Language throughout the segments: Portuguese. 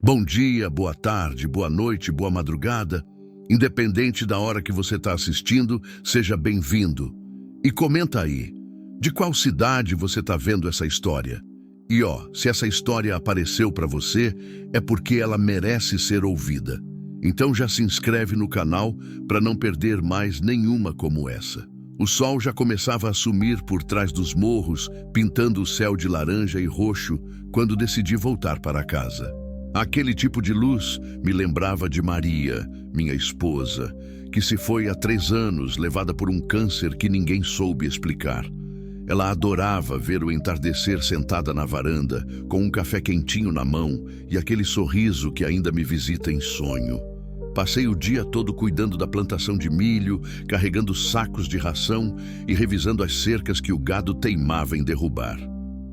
Bom dia, boa tarde, boa noite, boa madrugada. Independente da hora que você está assistindo, seja bem-vindo. E comenta aí, de qual cidade você está vendo essa história? E se essa história apareceu para você, é porque ela merece ser ouvida. Então já se inscreve no canal para não perder mais nenhuma como essa. O sol já começava a sumir por trás dos morros, pintando o céu de laranja e roxo, quando decidi voltar para casa. Aquele tipo de luz me lembrava de Maria, minha esposa, que se foi há 3 anos, levada por um câncer que ninguém soube explicar. Ela adorava ver o entardecer sentada na varanda, com um café quentinho na mão e aquele sorriso que ainda me visita em sonho. Passei o dia todo cuidando da plantação de milho, carregando sacos de ração e revisando as cercas que o gado teimava em derrubar.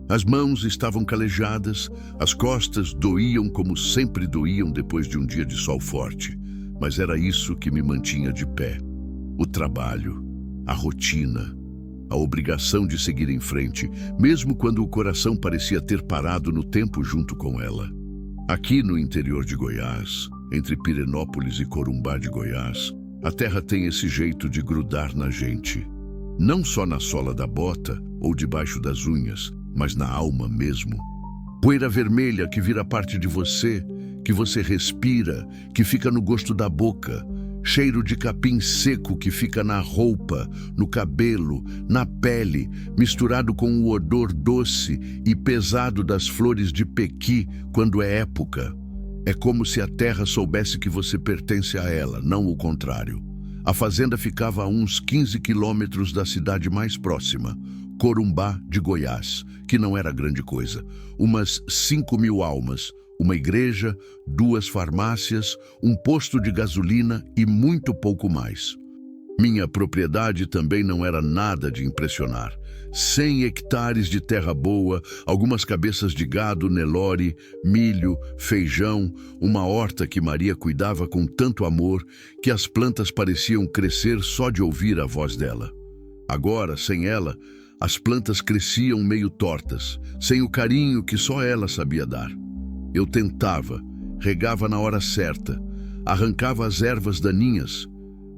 As mãos estavam calejadas, as costas doíam como sempre doíam depois de um dia de sol forte, mas era isso que me mantinha de pé. O trabalho, a rotina, a obrigação de seguir em frente, mesmo quando o coração parecia ter parado no tempo junto com ela. Aqui no interior de Goiás, entre Pirenópolis e Corumbá de Goiás, a terra tem esse jeito de grudar na gente. Não só na sola da bota ou debaixo das unhas, mas na alma mesmo. Poeira vermelha que vira parte de você, que você respira, que fica no gosto da boca. Cheiro de capim seco que fica na roupa, no cabelo, na pele, misturado com o odor doce e pesado das flores de pequi quando é época. É como se a terra soubesse que você pertence a ela, não o contrário. A fazenda ficava a uns 15 quilômetros da cidade mais próxima, Corumbá de Goiás, que não era grande coisa. Umas 5.000 almas, uma igreja, 2 farmácias, um posto de gasolina e muito pouco mais. Minha propriedade também não era nada de impressionar. 100 hectares de terra boa, algumas cabeças de gado, Nelore, milho, feijão, uma horta que Maria cuidava com tanto amor que as plantas pareciam crescer só de ouvir a voz dela. Agora, sem ela, as plantas cresciam meio tortas, sem o carinho que só ela sabia dar. Eu tentava, regava na hora certa, arrancava as ervas daninhas,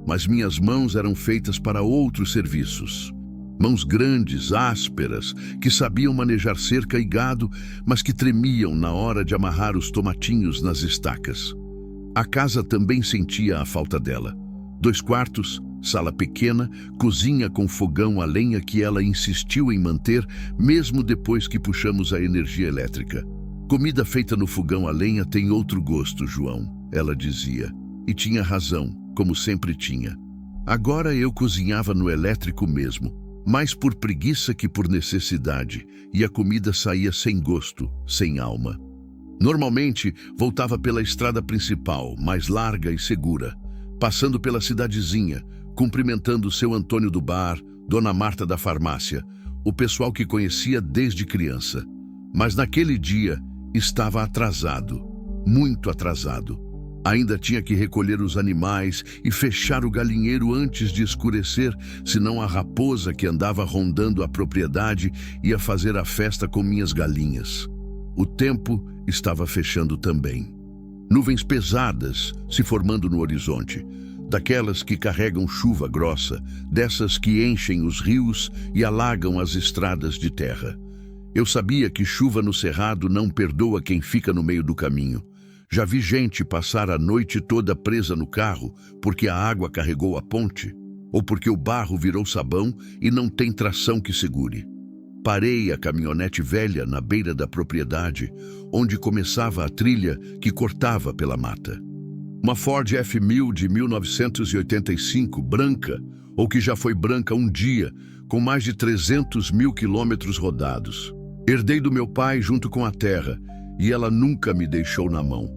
mas minhas mãos eram feitas para outros serviços. Mãos grandes, ásperas, que sabiam manejar cerca e gado, mas que tremiam na hora de amarrar os tomatinhos nas estacas. A casa também sentia a falta dela. 2 quartos, sala pequena, cozinha com fogão a lenha que ela insistiu em manter, mesmo depois que puxamos a energia elétrica. Comida feita no fogão a lenha tem outro gosto, João, ela dizia. E tinha razão, como sempre tinha. Agora eu cozinhava no elétrico mesmo, mais por preguiça que por necessidade, e a comida saía sem gosto, sem alma. Normalmente, voltava pela estrada principal, mais larga e segura, passando pela cidadezinha, cumprimentando seu Antônio do bar, Dona Marta da farmácia, o pessoal que conhecia desde criança. Mas naquele dia estava atrasado, muito atrasado. Ainda tinha que recolher os animais e fechar o galinheiro antes de escurecer, senão a raposa que andava rondando a propriedade ia fazer a festa com minhas galinhas. O tempo estava fechando também. Nuvens pesadas se formando no horizonte, daquelas que carregam chuva grossa, dessas que enchem os rios e alagam as estradas de terra. Eu sabia que chuva no cerrado não perdoa quem fica no meio do caminho. Já vi gente passar a noite toda presa no carro porque a água carregou a ponte, ou porque o barro virou sabão e não tem tração que segure. Parei a caminhonete velha na beira da propriedade, onde começava a trilha que cortava pela mata. Uma Ford F1000 de 1985, branca, ou que já foi branca um dia, com mais de 300.000 quilômetros rodados. Herdei do meu pai junto com a terra, e ela nunca me deixou na mão.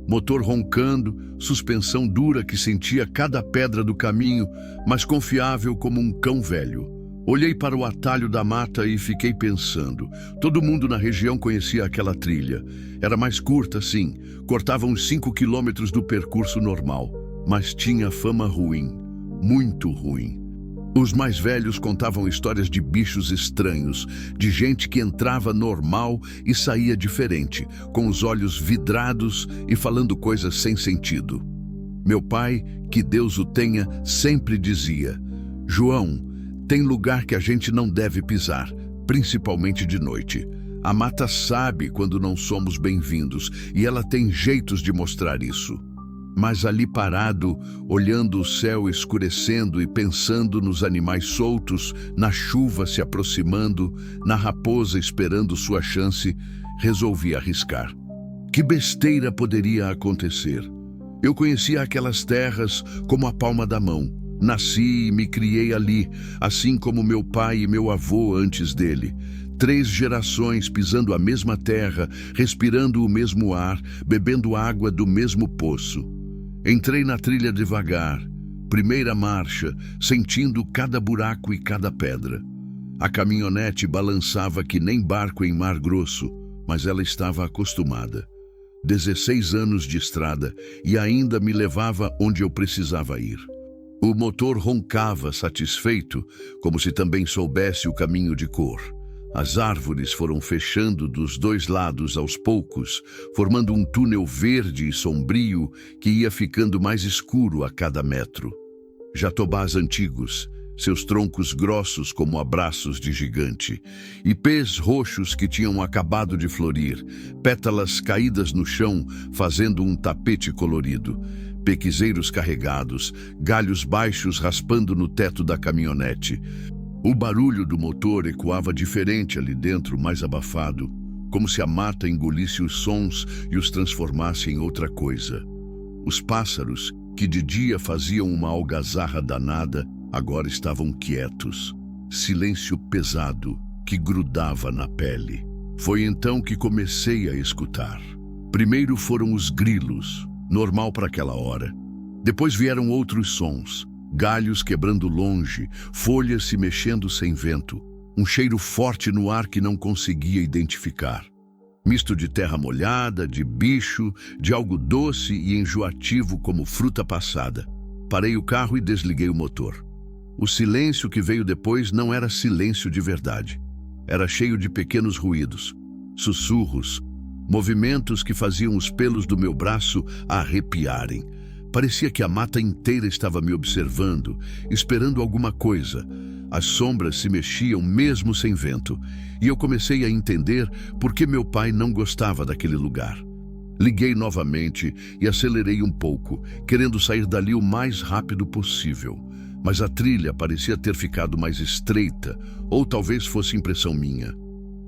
Motor roncando, suspensão dura que sentia cada pedra do caminho, mas confiável como um cão velho. Olhei para o atalho da mata e fiquei pensando. Todo mundo na região conhecia aquela trilha. Era mais curta, sim, cortava uns 5 quilômetros do percurso normal, mas tinha fama ruim, muito ruim. Os mais velhos contavam histórias de bichos estranhos, de gente que entrava normal e saía diferente, com os olhos vidrados e falando coisas sem sentido. Meu pai, que Deus o tenha, sempre dizia: João, tem lugar que a gente não deve pisar, principalmente de noite. A mata sabe quando não somos bem-vindos e ela tem jeitos de mostrar isso. Mas ali parado, olhando o céu escurecendo e pensando nos animais soltos, na chuva se aproximando, na raposa esperando sua chance, resolvi arriscar. Que besteira poderia acontecer? Eu conhecia aquelas terras como a palma da mão. Nasci e me criei ali, assim como meu pai e meu avô antes dele. 3 gerações pisando a mesma terra, respirando o mesmo ar, bebendo água do mesmo poço. Entrei na trilha devagar, primeira marcha, sentindo cada buraco e cada pedra. A caminhonete balançava que nem barco em mar grosso, mas ela estava acostumada. 16 anos de estrada e ainda me levava onde eu precisava ir. O motor roncava satisfeito, como se também soubesse o caminho de cor. As árvores foram fechando dos 2 lados aos poucos, formando um túnel verde e sombrio que ia ficando mais escuro a cada metro. Jatobás antigos, seus troncos grossos como abraços de gigante, ipês roxos que tinham acabado de florir, pétalas caídas no chão fazendo um tapete colorido, pequizeiros carregados, galhos baixos raspando no teto da caminhonete. O barulho do motor ecoava diferente ali dentro, mais abafado, como se a mata engolisse os sons e os transformasse em outra coisa. Os pássaros, que de dia faziam uma algazarra danada, agora estavam quietos. Silêncio pesado que grudava na pele. Foi então que comecei a escutar. Primeiro foram os grilos, normal para aquela hora. Depois vieram outros sons. Galhos quebrando longe, folhas se mexendo sem vento, um cheiro forte no ar que não conseguia identificar. Misto de terra molhada, de bicho, de algo doce e enjoativo como fruta passada. Parei o carro e desliguei o motor. O silêncio que veio depois não era silêncio de verdade. Era cheio de pequenos ruídos, sussurros, movimentos que faziam os pelos do meu braço arrepiarem. Parecia que a mata inteira estava me observando, esperando alguma coisa. As sombras se mexiam mesmo sem vento, e eu comecei a entender por que meu pai não gostava daquele lugar. Liguei novamente e acelerei um pouco, querendo sair dali o mais rápido possível. Mas a trilha parecia ter ficado mais estreita, ou talvez fosse impressão minha.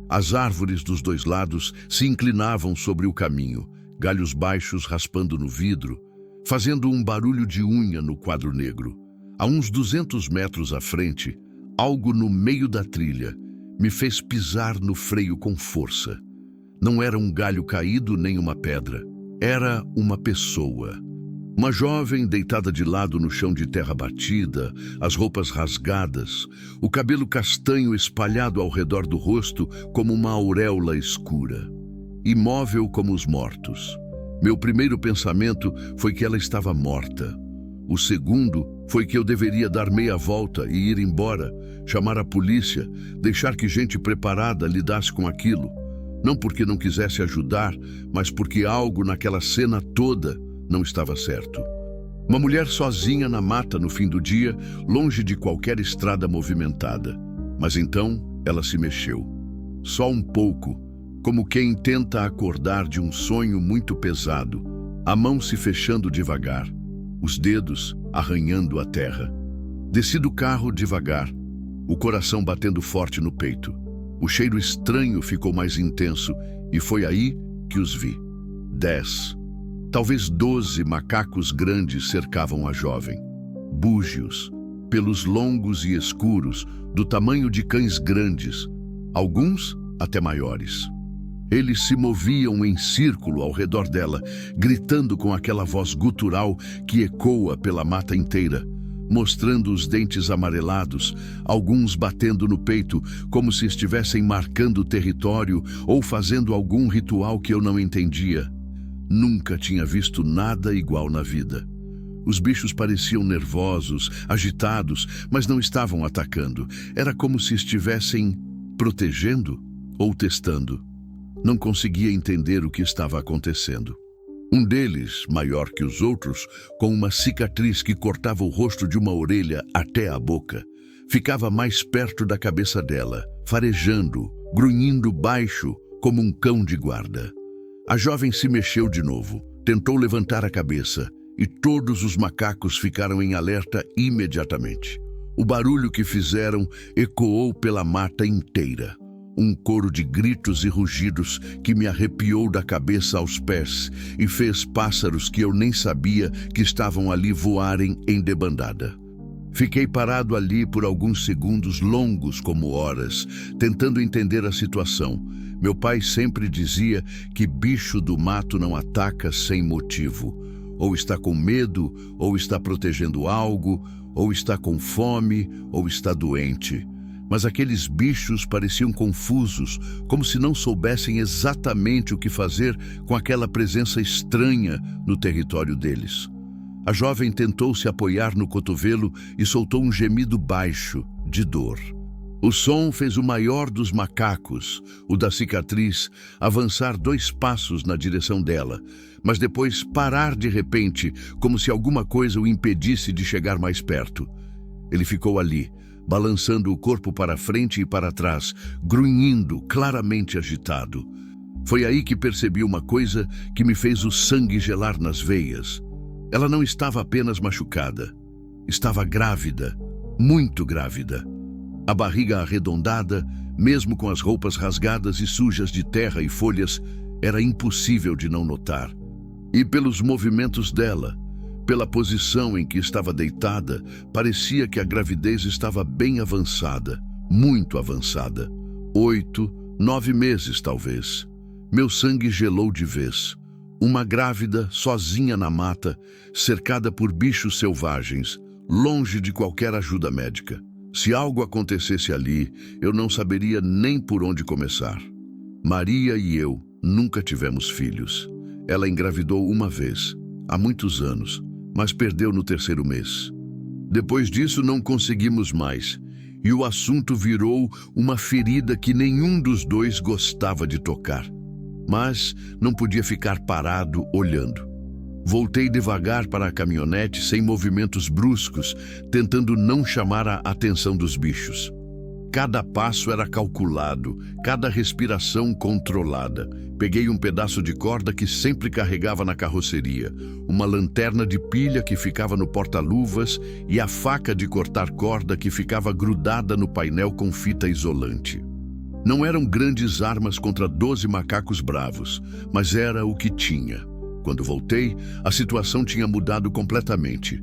As árvores dos 2 lados se inclinavam sobre o caminho, galhos baixos raspando no vidro, fazendo um barulho de unha no quadro negro. A uns 200 metros à frente, algo no meio da trilha me fez pisar no freio com força. Não era um galho caído nem uma pedra. Era uma pessoa. Uma jovem deitada de lado no chão de terra batida, as roupas rasgadas, o cabelo castanho espalhado ao redor do rosto como uma auréola escura. Imóvel como os mortos. Meu primeiro pensamento foi que ela estava morta. O segundo foi que eu deveria dar meia volta e ir embora, chamar a polícia, deixar que gente preparada lidasse com aquilo. Não porque não quisesse ajudar, mas porque algo naquela cena toda não estava certo. Uma mulher sozinha na mata no fim do dia, longe de qualquer estrada movimentada. Mas então ela se mexeu. Só um pouco, como quem tenta acordar de um sonho muito pesado, a mão se fechando devagar, os dedos arranhando a terra. Desci do carro devagar, o coração batendo forte no peito. O cheiro estranho ficou mais intenso e foi aí que os vi. 10, talvez 12 macacos grandes cercavam a jovem. Búgios, pelos longos e escuros, do tamanho de cães grandes, alguns até maiores. Eles se moviam em círculo ao redor dela, gritando com aquela voz gutural que ecoa pela mata inteira, mostrando os dentes amarelados, alguns batendo no peito como se estivessem marcando o território ou fazendo algum ritual que eu não entendia. Nunca tinha visto nada igual na vida. Os bichos pareciam nervosos, agitados, mas não estavam atacando. Era como se estivessem protegendo ou testando. Não conseguia entender o que estava acontecendo. Um deles, maior que os outros, com uma cicatriz que cortava o rosto de uma orelha até a boca, ficava mais perto da cabeça dela, farejando, grunhindo baixo, como um cão de guarda. A jovem se mexeu de novo, tentou levantar a cabeça, e todos os macacos ficaram em alerta imediatamente. O barulho que fizeram ecoou pela mata inteira. Um coro de gritos e rugidos que me arrepiou da cabeça aos pés e fez pássaros que eu nem sabia que estavam ali voarem em debandada. Fiquei parado ali por alguns segundos longos como horas, tentando entender a situação. Meu pai sempre dizia que bicho do mato não ataca sem motivo. Ou está com medo, ou está protegendo algo, ou está com fome, ou está doente. Mas aqueles bichos pareciam confusos, como se não soubessem exatamente o que fazer com aquela presença estranha no território deles. A jovem tentou se apoiar no cotovelo e soltou um gemido baixo, de dor. O som fez o maior dos macacos, o da cicatriz, avançar 2 passos na direção dela, mas depois parar de repente, como se alguma coisa o impedisse de chegar mais perto. Ele ficou ali, balançando o corpo para frente e para trás, grunhindo, claramente agitado. Foi aí que percebi uma coisa que me fez o sangue gelar nas veias. Ela não estava apenas machucada, estava grávida, muito grávida. A barriga arredondada, mesmo com as roupas rasgadas e sujas de terra e folhas, era impossível de não notar. E pelos movimentos dela, pela posição em que estava deitada, parecia que a gravidez estava bem avançada, muito avançada. 8, 9 meses, talvez. Meu sangue gelou de vez. Uma grávida, sozinha na mata, cercada por bichos selvagens, longe de qualquer ajuda médica. Se algo acontecesse ali, eu não saberia nem por onde começar. Maria e eu nunca tivemos filhos. Ela engravidou uma vez, há muitos anos, mas perdeu no 3º mês. Depois disso não conseguimos mais, e o assunto virou uma ferida que nenhum dos dois gostava de tocar. Mas não podia ficar parado olhando. Voltei devagar para a caminhonete sem movimentos bruscos, tentando não chamar a atenção dos bichos. Cada passo era calculado, cada respiração controlada. Peguei um pedaço de corda que sempre carregava na carroceria, uma lanterna de pilha que ficava no porta-luvas e a faca de cortar corda que ficava grudada no painel com fita isolante. Não eram grandes armas contra 12 macacos bravos, mas era o que tinha. Quando voltei, a situação tinha mudado completamente.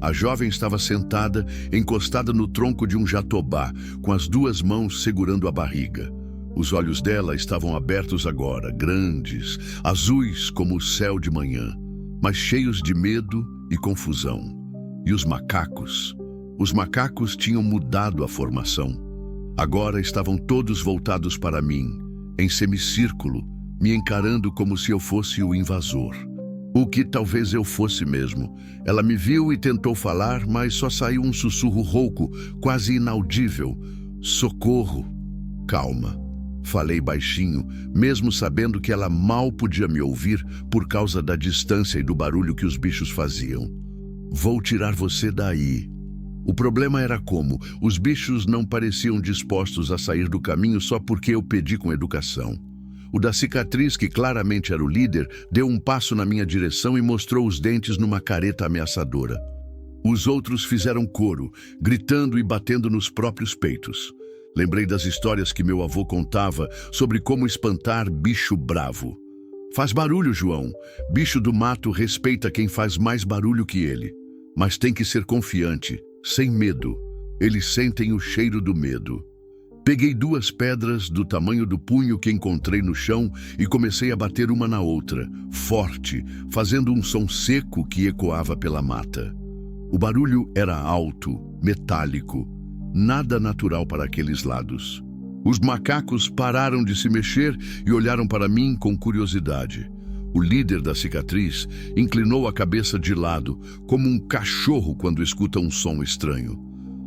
A jovem estava sentada, encostada no tronco de um jatobá, com as 2 mãos segurando a barriga. Os olhos dela estavam abertos agora, grandes, azuis como o céu de manhã, mas cheios de medo e confusão. E os macacos? Os macacos tinham mudado a formação. Agora estavam todos voltados para mim, em semicírculo, me encarando como se eu fosse o invasor. O que talvez eu fosse mesmo. Ela me viu e tentou falar, mas só saiu um sussurro rouco, quase inaudível. Socorro. Calma. Falei baixinho, mesmo sabendo que ela mal podia me ouvir por causa da distância e do barulho que os bichos faziam. Vou tirar você daí. O problema era como os bichos não pareciam dispostos a sair do caminho só porque eu pedi com educação. O da cicatriz, que claramente era o líder, deu um passo na minha direção e mostrou os dentes numa careta ameaçadora. Os outros fizeram coro, gritando e batendo nos próprios peitos. Lembrei das histórias que meu avô contava sobre como espantar bicho bravo. Faz barulho, João. Bicho do mato respeita quem faz mais barulho que ele. Mas tem que ser confiante, sem medo. Eles sentem o cheiro do medo. Peguei 2 pedras do tamanho do punho que encontrei no chão e comecei a bater uma na outra, forte, fazendo um som seco que ecoava pela mata. O barulho era alto, metálico, nada natural para aqueles lados. Os macacos pararam de se mexer e olharam para mim com curiosidade. O líder da cicatriz inclinou a cabeça de lado, como um cachorro quando escuta um som estranho.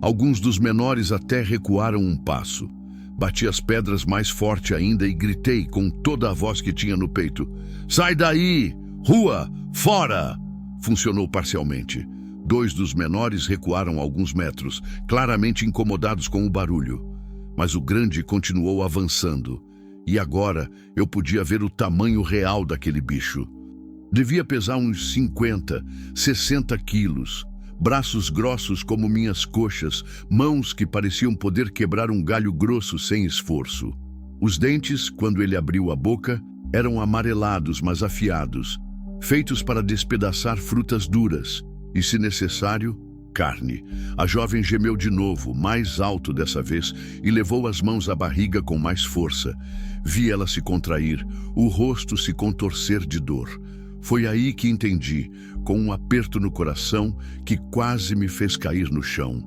Alguns dos menores até recuaram um passo. Bati as pedras mais forte ainda e gritei com toda a voz que tinha no peito: "Sai daí! Rua! Fora!" Funcionou parcialmente. 2 dos menores recuaram alguns metros, claramente incomodados com o barulho. Mas o grande continuou avançando. E agora eu podia ver o tamanho real daquele bicho. Devia pesar uns 50, 60 quilos. Braços grossos como minhas coxas, mãos que pareciam poder quebrar um galho grosso sem esforço. Os dentes, quando ele abriu a boca, eram amarelados, mas afiados, feitos para despedaçar frutas duras e, se necessário, carne. A jovem gemeu de novo, mais alto dessa vez, e levou as mãos à barriga com mais força. Vi ela se contrair, o rosto se contorcer de dor. Foi aí que entendi, com um aperto no coração que quase me fez cair no chão.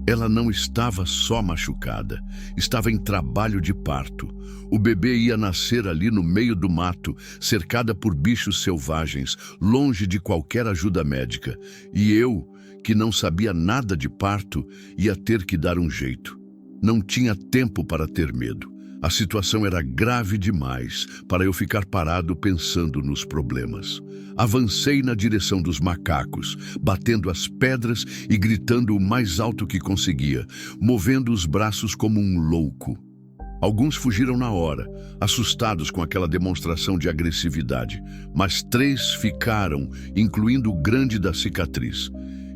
Ela não estava só machucada, estava em trabalho de parto. O bebê ia nascer ali no meio do mato, cercada por bichos selvagens, longe de qualquer ajuda médica. E eu, que não sabia nada de parto, ia ter que dar um jeito. Não tinha tempo para ter medo. A situação era grave demais para eu ficar parado pensando nos problemas. Avancei na direção dos macacos, batendo as pedras e gritando o mais alto que conseguia, movendo os braços como um louco. Alguns fugiram na hora, assustados com aquela demonstração de agressividade, mas 3 ficaram, incluindo o grande da cicatriz.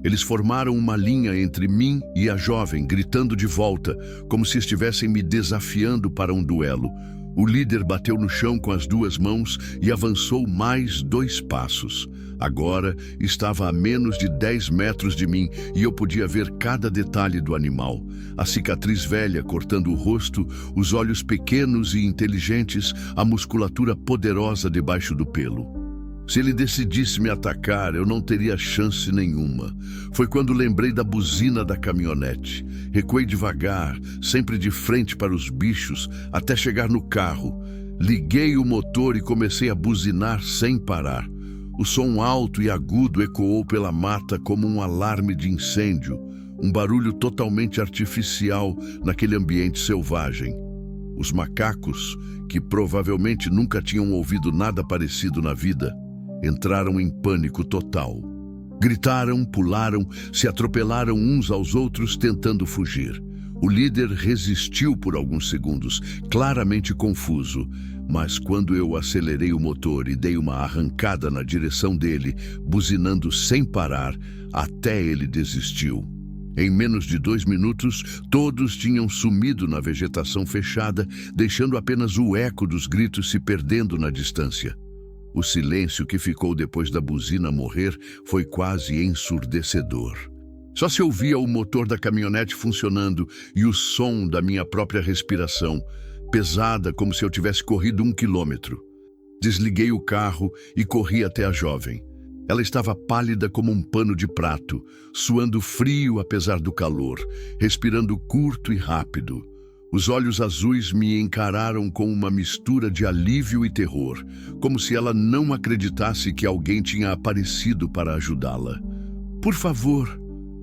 Eles formaram uma linha entre mim e a jovem, gritando de volta, como se estivessem me desafiando para um duelo. O líder bateu no chão com as 2 mãos e avançou mais 2 passos. Agora estava a menos de 10 metros de mim e eu podia ver cada detalhe do animal. A cicatriz velha cortando o rosto, os olhos pequenos e inteligentes, a musculatura poderosa debaixo do pelo. Se ele decidisse me atacar, eu não teria chance nenhuma. Foi quando lembrei da buzina da caminhonete. Recuei devagar, sempre de frente para os bichos, até chegar no carro. Liguei o motor e comecei a buzinar sem parar. O som alto e agudo ecoou pela mata como um alarme de incêndio, um barulho totalmente artificial naquele ambiente selvagem. Os macacos, que provavelmente nunca tinham ouvido nada parecido na vida, entraram em pânico total. Gritaram, pularam, se atropelaram uns aos outros tentando fugir. O líder resistiu por alguns segundos, claramente confuso, mas quando eu acelerei o motor e dei uma arrancada na direção dele, buzinando sem parar, até ele desistiu. Em menos de 2 minutos, todos tinham sumido na vegetação fechada, deixando apenas o eco dos gritos se perdendo na distância. O silêncio que ficou depois da buzina morrer foi quase ensurdecedor. Só se ouvia o motor da caminhonete funcionando e o som da minha própria respiração, pesada como se eu tivesse corrido 1 quilômetro. Desliguei o carro e corri até a jovem. Ela estava pálida como um pano de prato, suando frio apesar do calor, respirando curto e rápido. Os olhos azuis me encararam com uma mistura de alívio e terror, como se ela não acreditasse que alguém tinha aparecido para ajudá-la. "Por favor",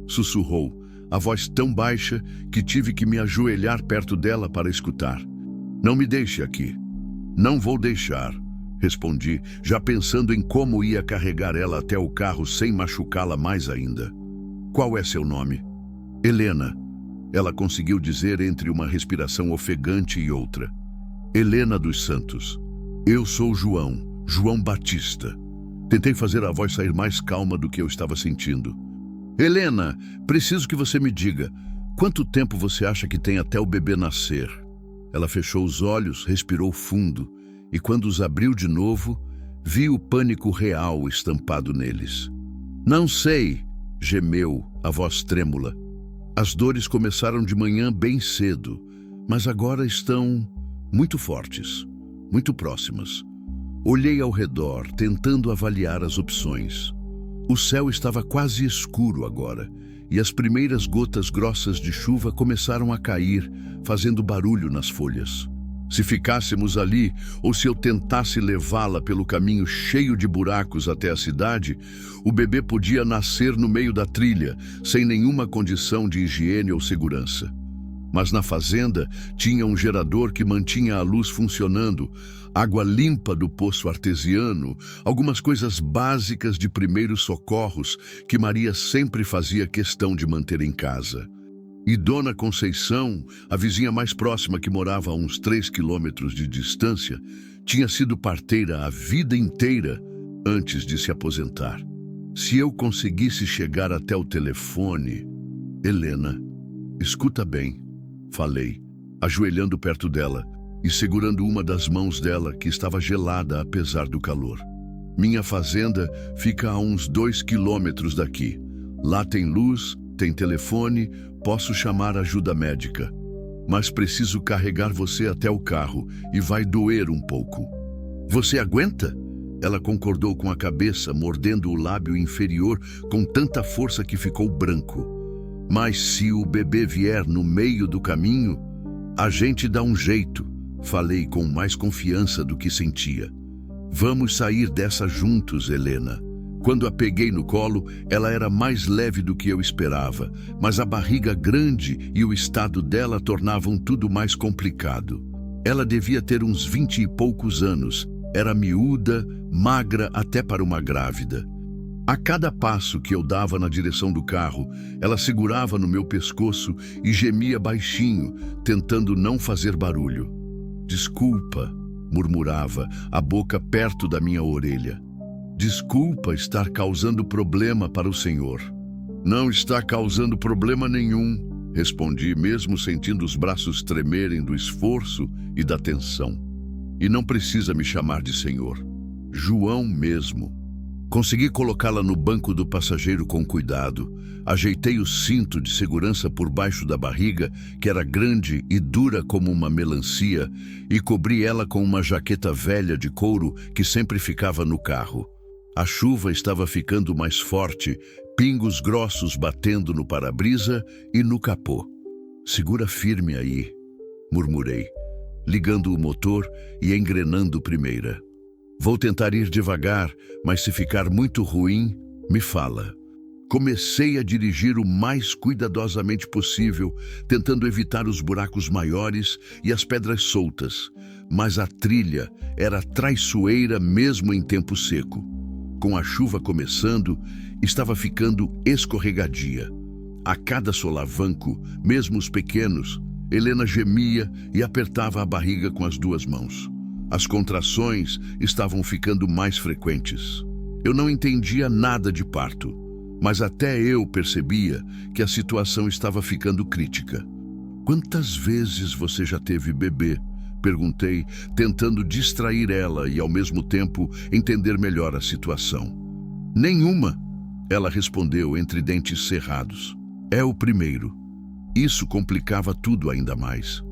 sussurrou, a voz tão baixa que tive que me ajoelhar perto dela para escutar. "Não me deixe aqui." "Não vou deixar", respondi, já pensando em como ia carregar ela até o carro sem machucá-la mais ainda. "Qual é seu nome?" "Helena", ela conseguiu dizer entre uma respiração ofegante e outra. "Helena dos Santos. Eu sou João Batista." Tentei fazer a voz sair mais calma do que eu estava sentindo. "Helena, preciso que você me diga, quanto tempo você acha que tem até o bebê nascer?" Ela fechou os olhos, respirou fundo, e quando os abriu de novo, vi o pânico real estampado neles. "Não sei", gemeu, a voz trêmula. "As dores começaram de manhã bem cedo, mas agora estão muito fortes, muito próximas." Olhei ao redor, tentando avaliar as opções. O céu estava quase escuro agora, e as primeiras gotas grossas de chuva começaram a cair, fazendo barulho nas folhas. Se ficássemos ali, ou se eu tentasse levá-la pelo caminho cheio de buracos até a cidade, o bebê podia nascer no meio da trilha, sem nenhuma condição de higiene ou segurança. Mas na fazenda tinha um gerador que mantinha a luz funcionando, água limpa do poço artesiano, algumas coisas básicas de primeiros socorros que Maria sempre fazia questão de manter em casa. E Dona Conceição, a vizinha mais próxima que morava a uns 3 quilômetros de distância, tinha sido parteira a vida inteira antes de se aposentar. Se eu conseguisse chegar até o telefone... Helena, escuta bem, falei, ajoelhando perto dela e segurando uma das mãos dela que estava gelada apesar do calor. Minha fazenda fica a uns 2 quilômetros daqui. Lá tem luz, tem telefone, posso chamar ajuda médica. Mas preciso carregar você até o carro e vai doer um pouco. Você aguenta? Ela concordou com a cabeça, mordendo o lábio inferior com tanta força que ficou branco. Mas se o bebê vier no meio do caminho, a gente dá um jeito, falei com mais confiança do que sentia. Vamos sair dessa juntos, Helena. Quando a peguei no colo, ela era mais leve do que eu esperava, mas a barriga grande e o estado dela tornavam tudo mais complicado. Ela devia ter uns 20 e poucos anos, era miúda, magra até para uma grávida. A cada passo que eu dava na direção do carro, ela segurava no meu pescoço e gemia baixinho, tentando não fazer barulho. Desculpa, murmurava, a boca perto da minha orelha. Desculpa estar causando problema para o senhor. Não está causando problema nenhum, respondi, mesmo sentindo os braços tremerem do esforço e da tensão. E não precisa me chamar de senhor. João mesmo. Consegui colocá-la no banco do passageiro com cuidado. Ajeitei o cinto de segurança por baixo da barriga, que era grande e dura como uma melancia, e cobri ela com uma jaqueta velha de couro que sempre ficava no carro. A chuva estava ficando mais forte, pingos grossos batendo no para-brisa e no capô. Segura firme aí, murmurei, ligando o motor e engrenando primeira. Vou tentar ir devagar, mas se ficar muito ruim, me fala. Comecei a dirigir o mais cuidadosamente possível, tentando evitar os buracos maiores e as pedras soltas, mas a trilha era traiçoeira mesmo em tempo seco. Com a chuva começando, estava ficando escorregadia. A cada solavanco, mesmo os pequenos, Helena gemia e apertava a barriga com as 2 mãos. As contrações estavam ficando mais frequentes. Eu não entendia nada de parto, mas até eu percebia que a situação estava ficando crítica. Quantas vezes você já teve bebê? Perguntei, tentando distrair ela e, ao mesmo tempo, entender melhor a situação. Nenhuma, ela respondeu entre dentes cerrados. É o primeiro. Isso complicava tudo ainda mais.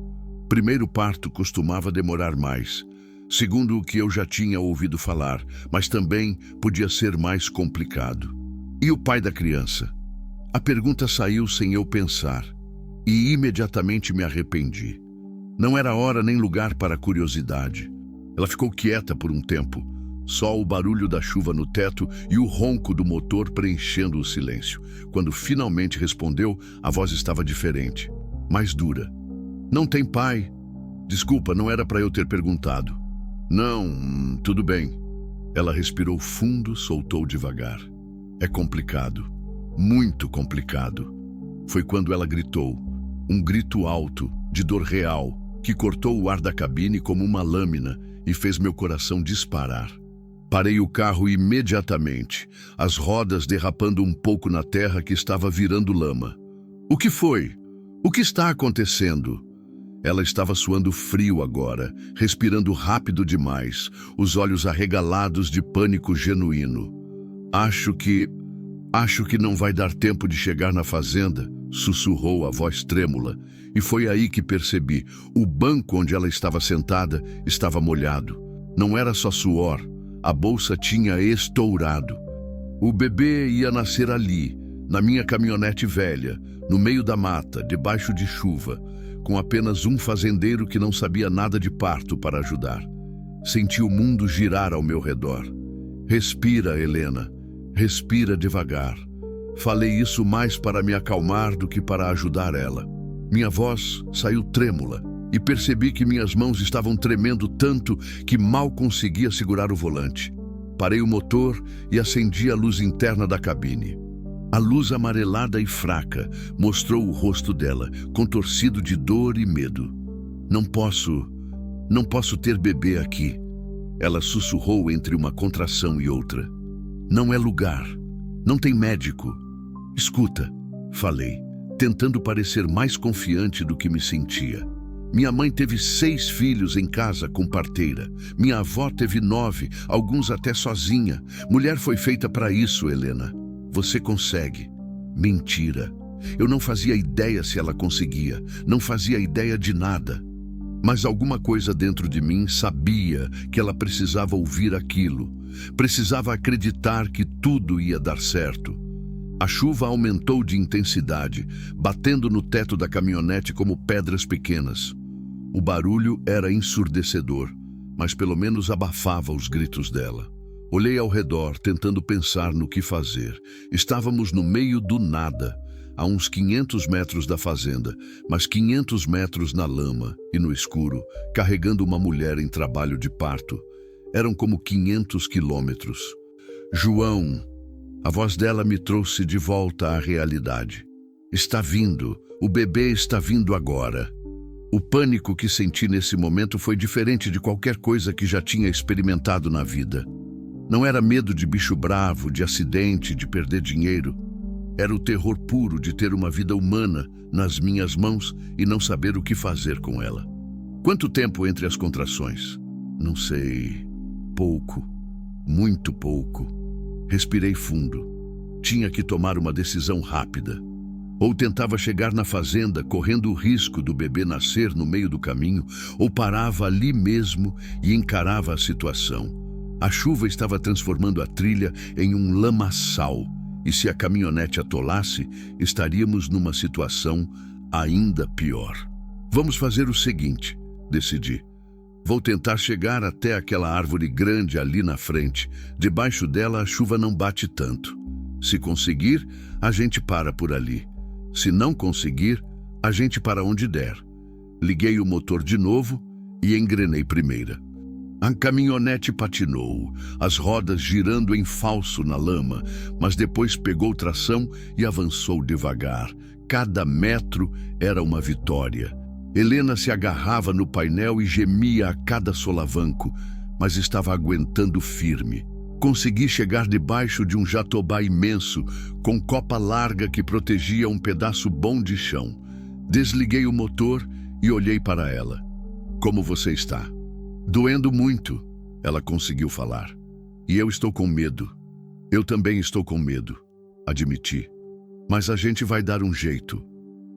Primeiro parto costumava demorar mais, segundo o que eu já tinha ouvido falar, mas também podia ser mais complicado. E o pai da criança? A pergunta saiu sem eu pensar, e imediatamente me arrependi. Não era hora nem lugar para curiosidade. Ela ficou quieta por um tempo, só o barulho da chuva no teto e o ronco do motor preenchendo o silêncio. Quando finalmente respondeu, a voz estava diferente, mais dura. Não tem pai? Desculpa, não era para eu ter perguntado. Não, tudo bem. Ela respirou fundo, soltou devagar. É complicado, muito complicado. Foi quando ela gritou, um grito alto, de dor real, que cortou o ar da cabine como uma lâmina e fez meu coração disparar. Parei o carro imediatamente, as rodas derrapando um pouco na terra que estava virando lama. O que foi? O que está acontecendo? Ela estava suando frio agora, respirando rápido demais, os olhos arregalados de pânico genuíno. Acho que não vai dar tempo de chegar na fazenda, sussurrou a voz trêmula, e foi aí que percebi. O banco onde ela estava sentada estava molhado. Não era só suor, a bolsa tinha estourado. O bebê ia nascer ali, na minha caminhonete velha, no meio da mata, debaixo de chuva, com apenas um fazendeiro que não sabia nada de parto para ajudar. Senti o mundo girar ao meu redor. Respira, Helena. Respira devagar. Falei isso mais para me acalmar do que para ajudar ela. Minha voz saiu trêmula e percebi que minhas mãos estavam tremendo tanto que mal conseguia segurar o volante. Parei o motor e acendi a luz interna da cabine. A luz amarelada e fraca mostrou o rosto dela, contorcido de dor e medo. Não posso ter bebê aqui. Ela sussurrou entre uma contração e outra. Não é lugar. Não tem médico. Escuta, falei, tentando parecer mais confiante do que me sentia. Minha mãe teve 6 filhos em casa com parteira. Minha avó teve 9, alguns até sozinha. Mulher foi feita para isso, Helena. Você consegue. Mentira. Eu não fazia ideia se ela conseguia. Não fazia ideia de nada. Mas alguma coisa dentro de mim sabia que ela precisava ouvir aquilo. Precisava acreditar que tudo ia dar certo. A chuva aumentou de intensidade, batendo no teto da caminhonete como pedras pequenas. O barulho era ensurdecedor, mas pelo menos abafava os gritos dela. Olhei ao redor, tentando pensar no que fazer. Estávamos no meio do nada, a uns 500 metros da fazenda, mas 500 metros na lama e no escuro, carregando uma mulher em trabalho de parto. Eram como 500 quilômetros. João, a voz dela me trouxe de volta à realidade. Está vindo, o bebê está vindo agora. O pânico que senti nesse momento foi diferente de qualquer coisa que já tinha experimentado na vida. Não era medo de bicho bravo, de acidente, de perder dinheiro. Era o terror puro de ter uma vida humana nas minhas mãos e não saber o que fazer com ela. Quanto tempo entre as contrações? Não sei. Pouco. Muito pouco. Respirei fundo. Tinha que tomar uma decisão rápida. Ou tentava chegar na fazenda correndo o risco do bebê nascer no meio do caminho, ou parava ali mesmo e encarava a situação. A chuva estava transformando a trilha em um lamaçal, e se a caminhonete atolasse, estaríamos numa situação ainda pior. Vamos fazer o seguinte, decidi. Vou tentar chegar até aquela árvore grande ali na frente. Debaixo dela a chuva não bate tanto. Se conseguir, a gente para por ali. Se não conseguir, a gente para onde der. Liguei o motor de novo e engrenei primeira. A caminhonete patinou, as rodas girando em falso na lama, mas depois pegou tração e avançou devagar. Cada metro era uma vitória. Helena se agarrava no painel e gemia a cada solavanco, mas estava aguentando firme. Consegui chegar debaixo de um jatobá imenso, com copa larga que protegia um pedaço bom de chão. Desliguei o motor e olhei para ela. Como você está? Doendo muito, ela conseguiu falar. E eu estou com medo. Eu também estou com medo, admiti. Mas a gente vai dar um jeito.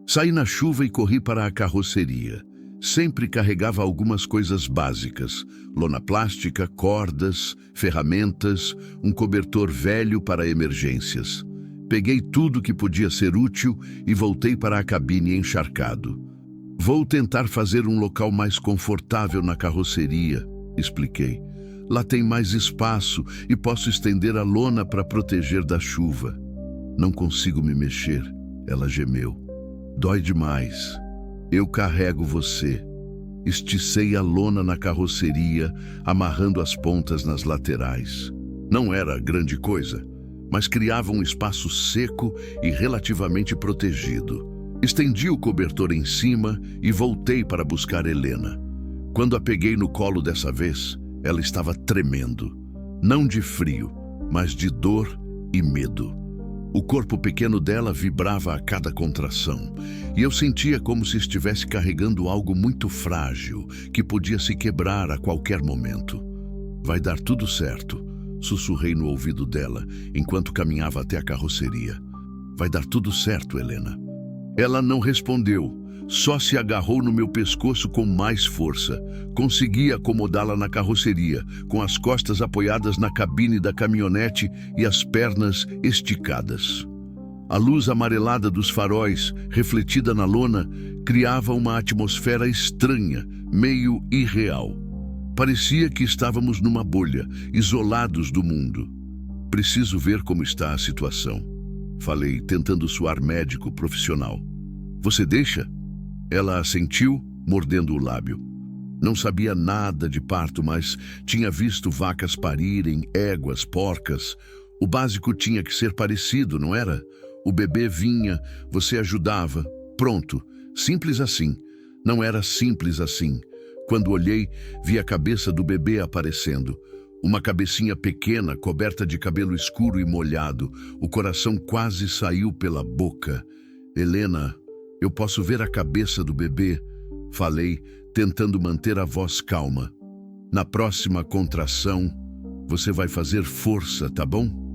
Saí na chuva e corri para a carroceria. Sempre carregava algumas coisas básicas: lona plástica, cordas, ferramentas, um cobertor velho para emergências. Peguei tudo que podia ser útil e voltei para a cabine encharcado. Vou tentar fazer um local mais confortável na carroceria, expliquei. Lá tem mais espaço e posso estender a lona para proteger da chuva. Não consigo me mexer, ela gemeu. Dói demais. Eu carrego você. Esticei a lona na carroceria, amarrando as pontas nas laterais. Não era grande coisa, mas criava um espaço seco e relativamente protegido. Estendi o cobertor em cima e voltei para buscar Helena. Quando a peguei no colo dessa vez, ela estava tremendo. Não de frio, mas de dor e medo. O corpo pequeno dela vibrava a cada contração, e eu sentia como se estivesse carregando algo muito frágil, que podia se quebrar a qualquer momento. Vai dar tudo certo, sussurrei no ouvido dela, enquanto caminhava até a carroceria. Vai dar tudo certo, Helena. Ela não respondeu, só se agarrou no meu pescoço com mais força. Consegui acomodá-la na carroceria, com as costas apoiadas na cabine da caminhonete e as pernas esticadas. A luz amarelada dos faróis, refletida na lona, criava uma atmosfera estranha, meio irreal. Parecia que estávamos numa bolha, isolados do mundo. Preciso ver como está a situação, falei, tentando soar médico profissional. Você deixa? Ela assentiu, mordendo o lábio. Não sabia nada de parto, mas tinha visto vacas parirem, éguas, porcas. O básico tinha que ser parecido, não era? O bebê vinha, você ajudava. Pronto, simples assim. Não era simples assim. Quando olhei, vi a cabeça do bebê aparecendo. Uma cabecinha pequena, coberta de cabelo escuro e molhado. O coração quase saiu pela boca. Helena, eu posso ver a cabeça do bebê? Falei, tentando manter a voz calma. Na próxima contração, você vai fazer força, tá bom?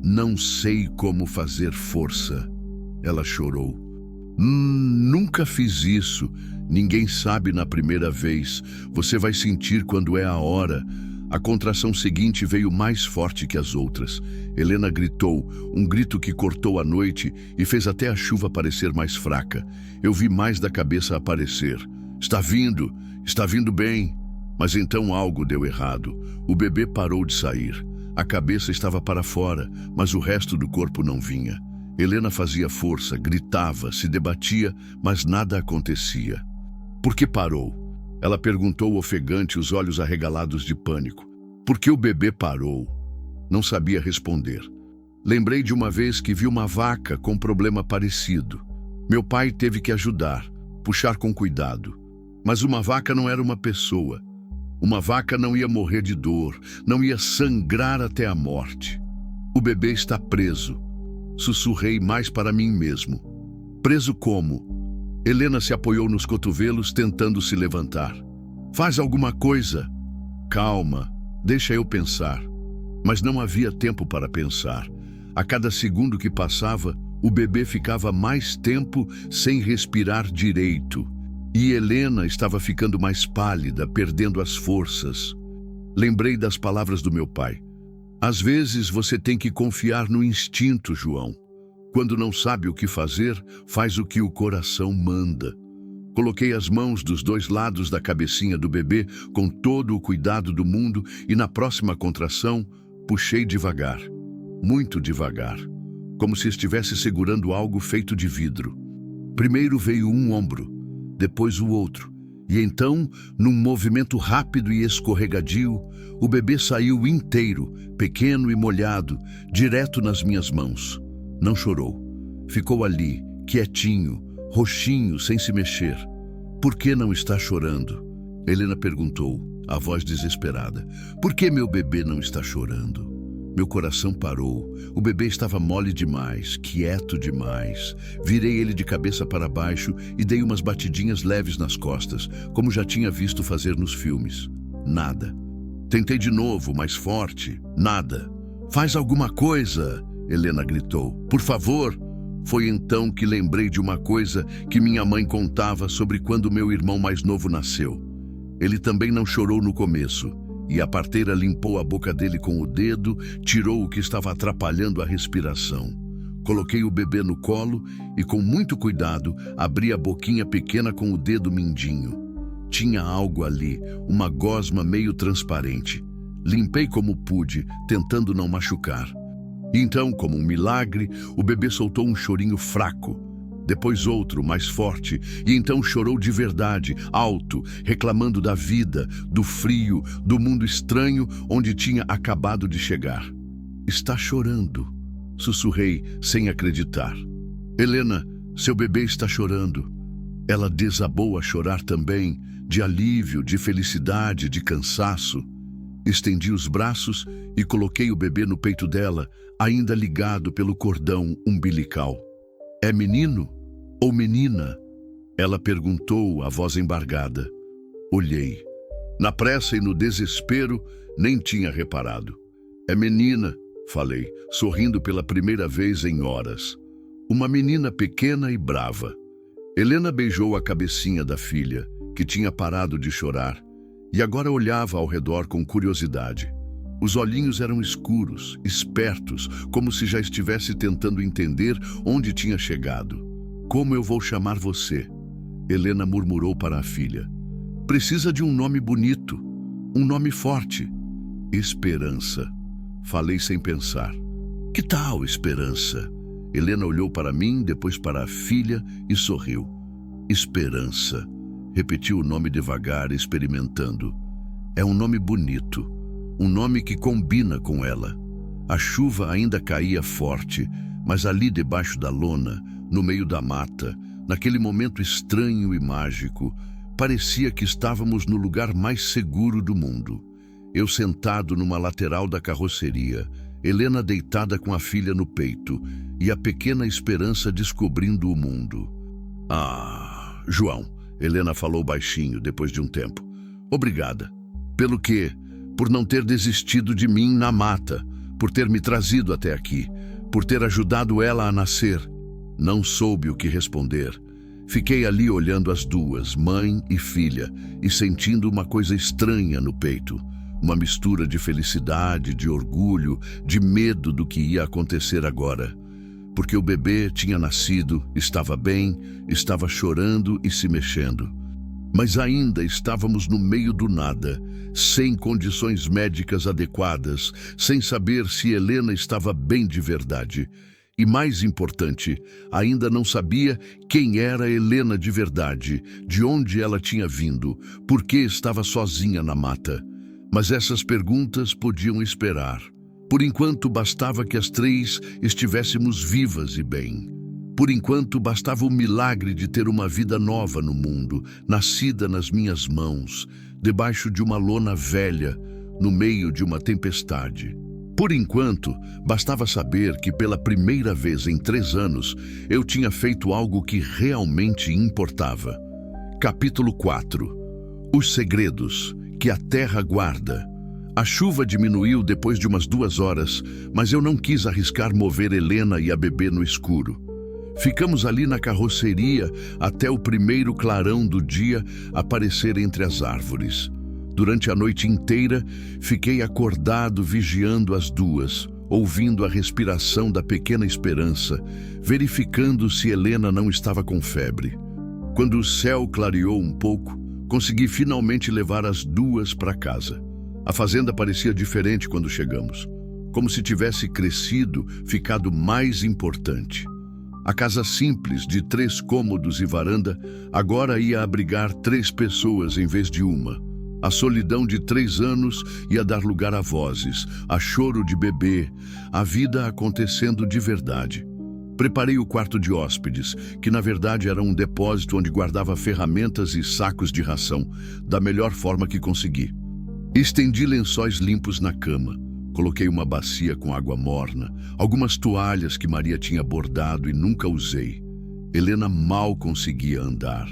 Não sei como fazer força. Ela chorou. Nunca fiz isso. Ninguém sabe na primeira vez. Você vai sentir quando é a hora. A contração seguinte veio mais forte que as outras. Helena gritou, um grito que cortou a noite e fez até a chuva parecer mais fraca. Eu vi mais da cabeça aparecer. Está vindo bem. Mas então algo deu errado. O bebê parou de sair. A cabeça estava para fora, mas o resto do corpo não vinha. Helena fazia força, gritava, se debatia, mas nada acontecia. Por que parou? Ela perguntou ofegante, os olhos arregalados de pânico. Por que o bebê parou? Não sabia responder. Lembrei de uma vez que vi uma vaca com problema parecido. Meu pai teve que ajudar, puxar com cuidado. Mas uma vaca não era uma pessoa. Uma vaca não ia morrer de dor, não ia sangrar até a morte. O bebê está preso. Sussurrei mais para mim mesmo. Preso como? Helena se apoiou nos cotovelos, tentando se levantar. Faz alguma coisa. Calma, deixa eu pensar. Mas não havia tempo para pensar. A cada segundo que passava, o bebê ficava mais tempo sem respirar direito. E Helena estava ficando mais pálida, perdendo as forças. Lembrei das palavras do meu pai. Às vezes você tem que confiar no instinto, João. Quando não sabe o que fazer, faz o que o coração manda. Coloquei as mãos dos dois lados da cabecinha do bebê com todo o cuidado do mundo e na próxima contração, puxei devagar. Muito devagar. Como se estivesse segurando algo feito de vidro. Primeiro veio um ombro, depois o outro. E então, num movimento rápido e escorregadio, o bebê saiu inteiro, pequeno e molhado, direto nas minhas mãos. Não chorou. Ficou ali, quietinho, roxinho, sem se mexer. Por que não está chorando? Helena perguntou, a voz desesperada. Por que meu bebê não está chorando? Meu coração parou. O bebê estava mole demais, quieto demais. Virei ele de cabeça para baixo e dei umas batidinhas leves nas costas, como já tinha visto fazer nos filmes. Nada. Tentei de novo, mais forte. Nada. Faz alguma coisa! Helena gritou. Por favor! Foi então que lembrei de uma coisa que minha mãe contava sobre quando meu irmão mais novo nasceu. Ele também não chorou no começo. E a parteira limpou a boca dele com o dedo, tirou o que estava atrapalhando a respiração. Coloquei o bebê no colo e, com muito cuidado, abri a boquinha pequena com o dedo mindinho. Tinha algo ali, uma gosma meio transparente. Limpei como pude, tentando não machucar. Então, como um milagre, o bebê soltou um chorinho fraco. Depois outro, mais forte, e então chorou de verdade, alto, reclamando da vida, do frio, do mundo estranho onde tinha acabado de chegar. Está chorando, sussurrei, sem acreditar. Helena, seu bebê está chorando. Ela desabou a chorar também, de alívio, de felicidade, de cansaço. Estendi os braços e coloquei o bebê no peito dela, ainda ligado pelo cordão umbilical. É menino ou menina? Ela perguntou, a voz embargada. Olhei. Na pressa e no desespero, nem tinha reparado. É menina, falei, sorrindo pela primeira vez em horas. Uma menina pequena e brava. Helena beijou a cabecinha da filha, que tinha parado de chorar, e agora olhava ao redor com curiosidade. Os olhinhos eram escuros, espertos, como se já estivesse tentando entender onde tinha chegado. Como eu vou chamar você? Helena murmurou para a filha. Precisa de um nome bonito, um nome forte. Esperança. Falei sem pensar. Que tal, Esperança? Helena olhou para mim, depois para a filha e sorriu. Esperança. Repetiu o nome devagar, experimentando. É um nome bonito, um nome que combina com ela. A chuva ainda caía forte, mas ali debaixo da lona, no meio da mata, naquele momento estranho e mágico, parecia que estávamos no lugar mais seguro do mundo. Eu sentado numa lateral da carroceria, Helena deitada com a filha no peito e a pequena Esperança descobrindo o mundo. Ah, João, Helena falou baixinho depois de um tempo. Obrigada. Pelo quê? Por não ter desistido de mim na mata, por ter me trazido até aqui, por ter ajudado ela a nascer. Não soube o que responder. Fiquei ali olhando as duas, mãe e filha, e sentindo uma coisa estranha no peito. Uma mistura de felicidade, de orgulho, de medo do que ia acontecer agora. Porque o bebê tinha nascido, estava bem, estava chorando e se mexendo. Mas ainda estávamos no meio do nada, sem condições médicas adequadas, sem saber se Helena estava bem de verdade. E mais importante, ainda não sabia quem era Helena de verdade, de onde ela tinha vindo, por que estava sozinha na mata. Mas essas perguntas podiam esperar. Por enquanto, bastava que as três estivéssemos vivas e bem. Por enquanto, bastava o milagre de ter uma vida nova no mundo, nascida nas minhas mãos, debaixo de uma lona velha, no meio de uma tempestade. Por enquanto, bastava saber que pela primeira vez em 3 anos, eu tinha feito algo que realmente importava. Capítulo 4. Os segredos que a terra guarda. A chuva diminuiu depois de umas 2 horas, mas eu não quis arriscar mover Helena e a bebê no escuro. Ficamos ali na carroceria até o primeiro clarão do dia aparecer entre as árvores. Durante a noite inteira, fiquei acordado vigiando as duas, ouvindo a respiração da pequena Esperança, verificando se Helena não estava com febre. Quando o céu clareou um pouco, consegui finalmente levar as duas para casa. A fazenda parecia diferente quando chegamos, como se tivesse crescido, ficado mais importante. A casa simples, de 3 cômodos e varanda, agora ia abrigar 3 pessoas em vez de uma. A solidão de 3 anos ia dar lugar a vozes, a choro de bebê, a vida acontecendo de verdade. Preparei o quarto de hóspedes, que na verdade era um depósito onde guardava ferramentas e sacos de ração, da melhor forma que consegui. Estendi lençóis limpos na cama. Coloquei uma bacia com água morna, algumas toalhas que Maria tinha bordado e nunca usei. Helena mal conseguia andar.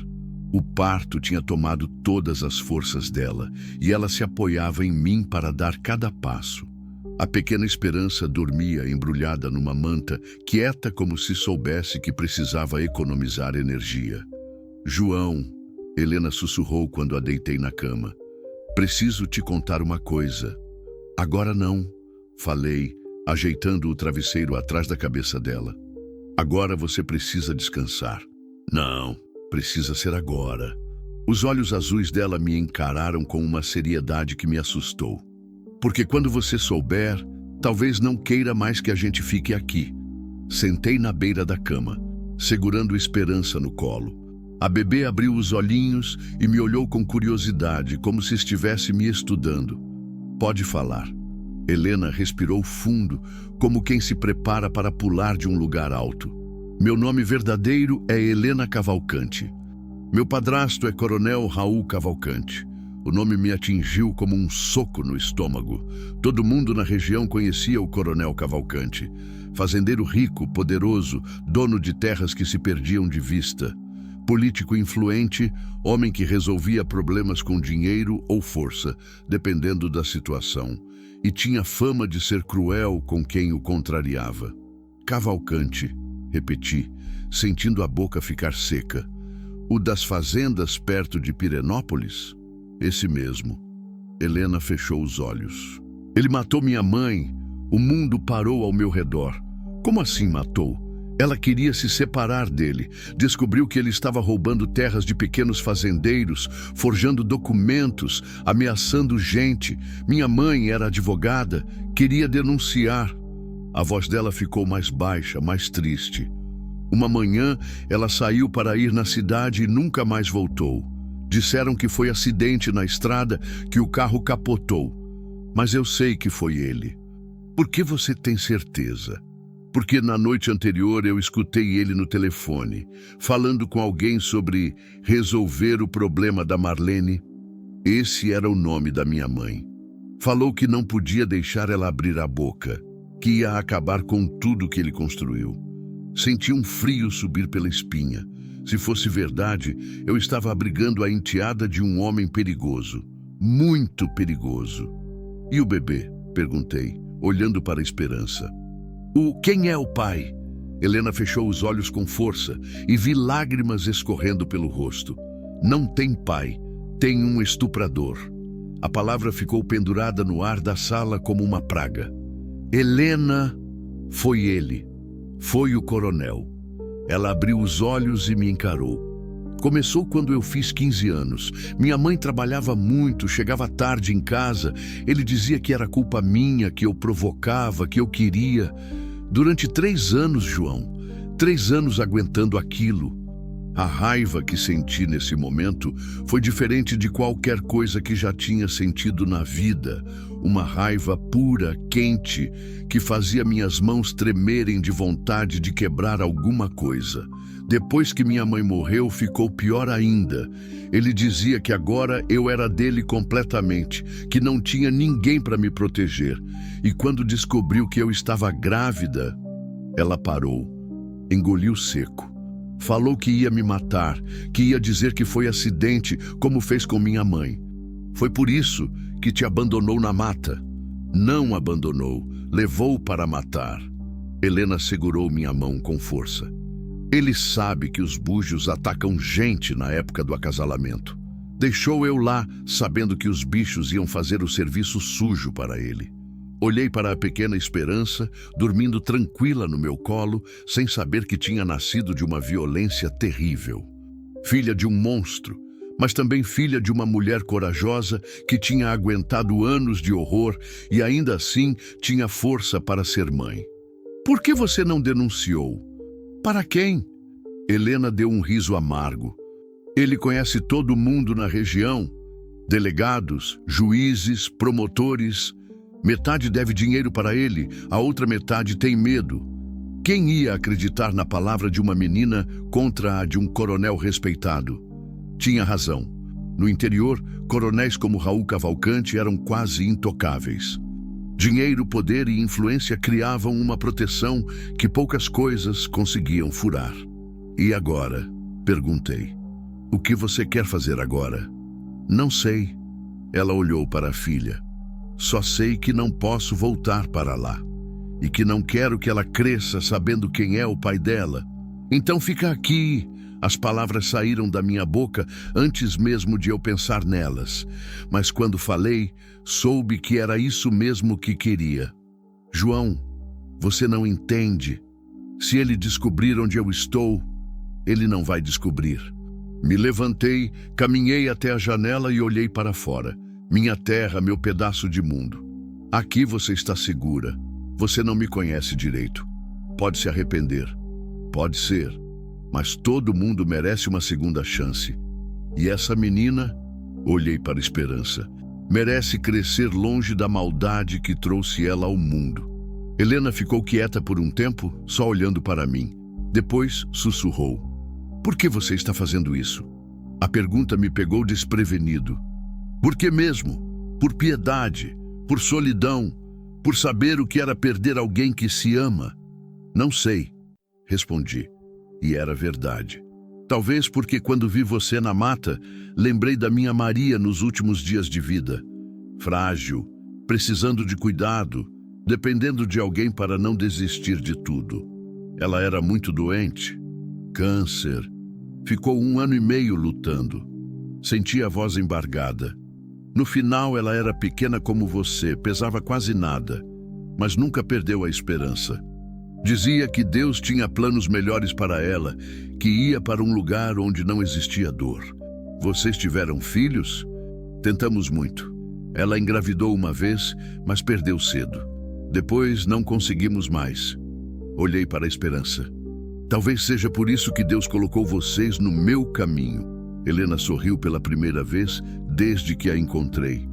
O parto tinha tomado todas as forças dela e ela se apoiava em mim para dar cada passo. A pequena Esperança dormia embrulhada numa manta, quieta como se soubesse que precisava economizar energia. João, Helena sussurrou quando a deitei na cama. Preciso te contar uma coisa. Agora não, falei, ajeitando o travesseiro atrás da cabeça dela. Agora você precisa descansar. Não, precisa ser agora. Os olhos azuis dela me encararam com uma seriedade que me assustou. Porque quando você souber, talvez não queira mais que a gente fique aqui. Sentei na beira da cama, segurando Esperança no colo. A bebê abriu os olhinhos e me olhou com curiosidade, como se estivesse me estudando. Pode falar. Helena respirou fundo, como quem se prepara para pular de um lugar alto. Meu nome verdadeiro é Helena Cavalcante. Meu padrasto é Coronel Raul Cavalcante. O nome me atingiu como um soco no estômago. Todo mundo na região conhecia o Coronel Cavalcante. Fazendeiro rico, poderoso, dono de terras que se perdiam de vista. Político influente, homem que resolvia problemas com dinheiro ou força, dependendo da situação. E tinha fama de ser cruel com quem o contrariava. Cavalcante, repeti, sentindo a boca ficar seca. O das fazendas perto de Pirenópolis? Esse mesmo. Helena fechou os olhos. Ele matou minha mãe. O mundo parou ao meu redor. Como assim matou? Ela queria se separar dele. Descobriu que ele estava roubando terras de pequenos fazendeiros, forjando documentos, ameaçando gente. Minha mãe era advogada, queria denunciar. A voz dela ficou mais baixa, mais triste. Uma manhã, ela saiu para ir na cidade e nunca mais voltou. Disseram que foi acidente na estrada, que o carro capotou. Mas eu sei que foi ele. Por que você tem certeza? Porque na noite anterior eu escutei ele no telefone, falando com alguém sobre resolver o problema da Marlene. Esse era o nome da minha mãe. Falou que não podia deixar ela abrir a boca, que ia acabar com tudo que ele construiu. Senti um frio subir pela espinha. Se fosse verdade, eu estava abrigando a enteada de um homem perigoso. Muito perigoso. E o bebê? Perguntei, olhando para a Esperança. Quem é o pai? Helena fechou os olhos com força e vi lágrimas escorrendo pelo rosto. Não tem pai, tem um estuprador. A palavra ficou pendurada no ar da sala como uma praga. Helena, foi ele. Foi o coronel. Ela abriu os olhos e me encarou. Começou quando eu fiz 15 anos. Minha mãe trabalhava muito, chegava tarde em casa. Ele dizia que era culpa minha, que eu provocava, que eu queria. Durante 3 anos, João. 3 anos aguentando aquilo. A raiva que senti nesse momento foi diferente de qualquer coisa que já tinha sentido na vida. Uma raiva pura, quente, que fazia minhas mãos tremerem de vontade de quebrar alguma coisa. Depois que minha mãe morreu, ficou pior ainda. Ele dizia que agora eu era dele completamente, que não tinha ninguém para me proteger. E quando descobriu que eu estava grávida, ela parou, engoliu seco. Falou que ia me matar, que ia dizer que foi acidente, como fez com minha mãe. Foi por isso que te abandonou na mata. Não abandonou, levou para matar. Helena segurou minha mão com força. Ele sabe que os búzios atacam gente na época do acasalamento. Deixou eu lá, sabendo que os bichos iam fazer o serviço sujo para ele. Olhei para a pequena Esperança, dormindo tranquila no meu colo, sem saber que tinha nascido de uma violência terrível. Filha de um monstro, mas também filha de uma mulher corajosa que tinha aguentado anos de horror e ainda assim tinha força para ser mãe. Por que você não denunciou? Para quem? Helena deu um riso amargo. Ele conhece todo mundo na região. Delegados, juízes, promotores. Metade deve dinheiro para ele, a outra metade tem medo. Quem ia acreditar na palavra de uma menina contra a de um coronel respeitado? Tinha razão. No interior, coronéis como Raul Cavalcante eram quase intocáveis. Dinheiro, poder e influência criavam uma proteção que poucas coisas conseguiam furar. E agora? Perguntei. O que você quer fazer agora? Não sei. Ela olhou para a filha. Só sei que não posso voltar para lá. E que não quero que ela cresça sabendo quem é o pai dela. Então fica aqui. As palavras saíram da minha boca antes mesmo de eu pensar nelas. Mas quando falei, soube que era isso mesmo que queria. João, você não entende. Se ele descobrir onde eu estou, ele não vai descobrir. Me levantei, caminhei até a janela e olhei para fora. Minha terra, meu pedaço de mundo. Aqui você está segura. Você não me conhece direito. Pode se arrepender. Pode ser. Mas todo mundo merece uma segunda chance. E essa menina, olhei para a Esperança, merece crescer longe da maldade que trouxe ela ao mundo. Helena ficou quieta por um tempo, só olhando para mim. Depois sussurrou. Por que você está fazendo isso? A pergunta me pegou desprevenido. Por que mesmo? Por piedade, por solidão, por saber o que era perder alguém que se ama? Não sei, respondi. E era verdade. Talvez porque quando vi você na mata, lembrei da minha Maria nos últimos dias de vida. Frágil, precisando de cuidado, dependendo de alguém para não desistir de tudo. Ela era muito doente. Câncer. Ficou 1 ano e meio lutando. Senti a voz embargada. No final, ela era pequena como você, pesava quase nada, mas nunca perdeu a esperança. Dizia que Deus tinha planos melhores para ela, que ia para um lugar onde não existia dor. Vocês tiveram filhos? Tentamos muito. Ela engravidou uma vez, mas perdeu cedo. Depois não conseguimos mais. Olhei para a esperança. Talvez seja por isso que Deus colocou vocês no meu caminho. Helena sorriu pela primeira vez desde que a encontrei.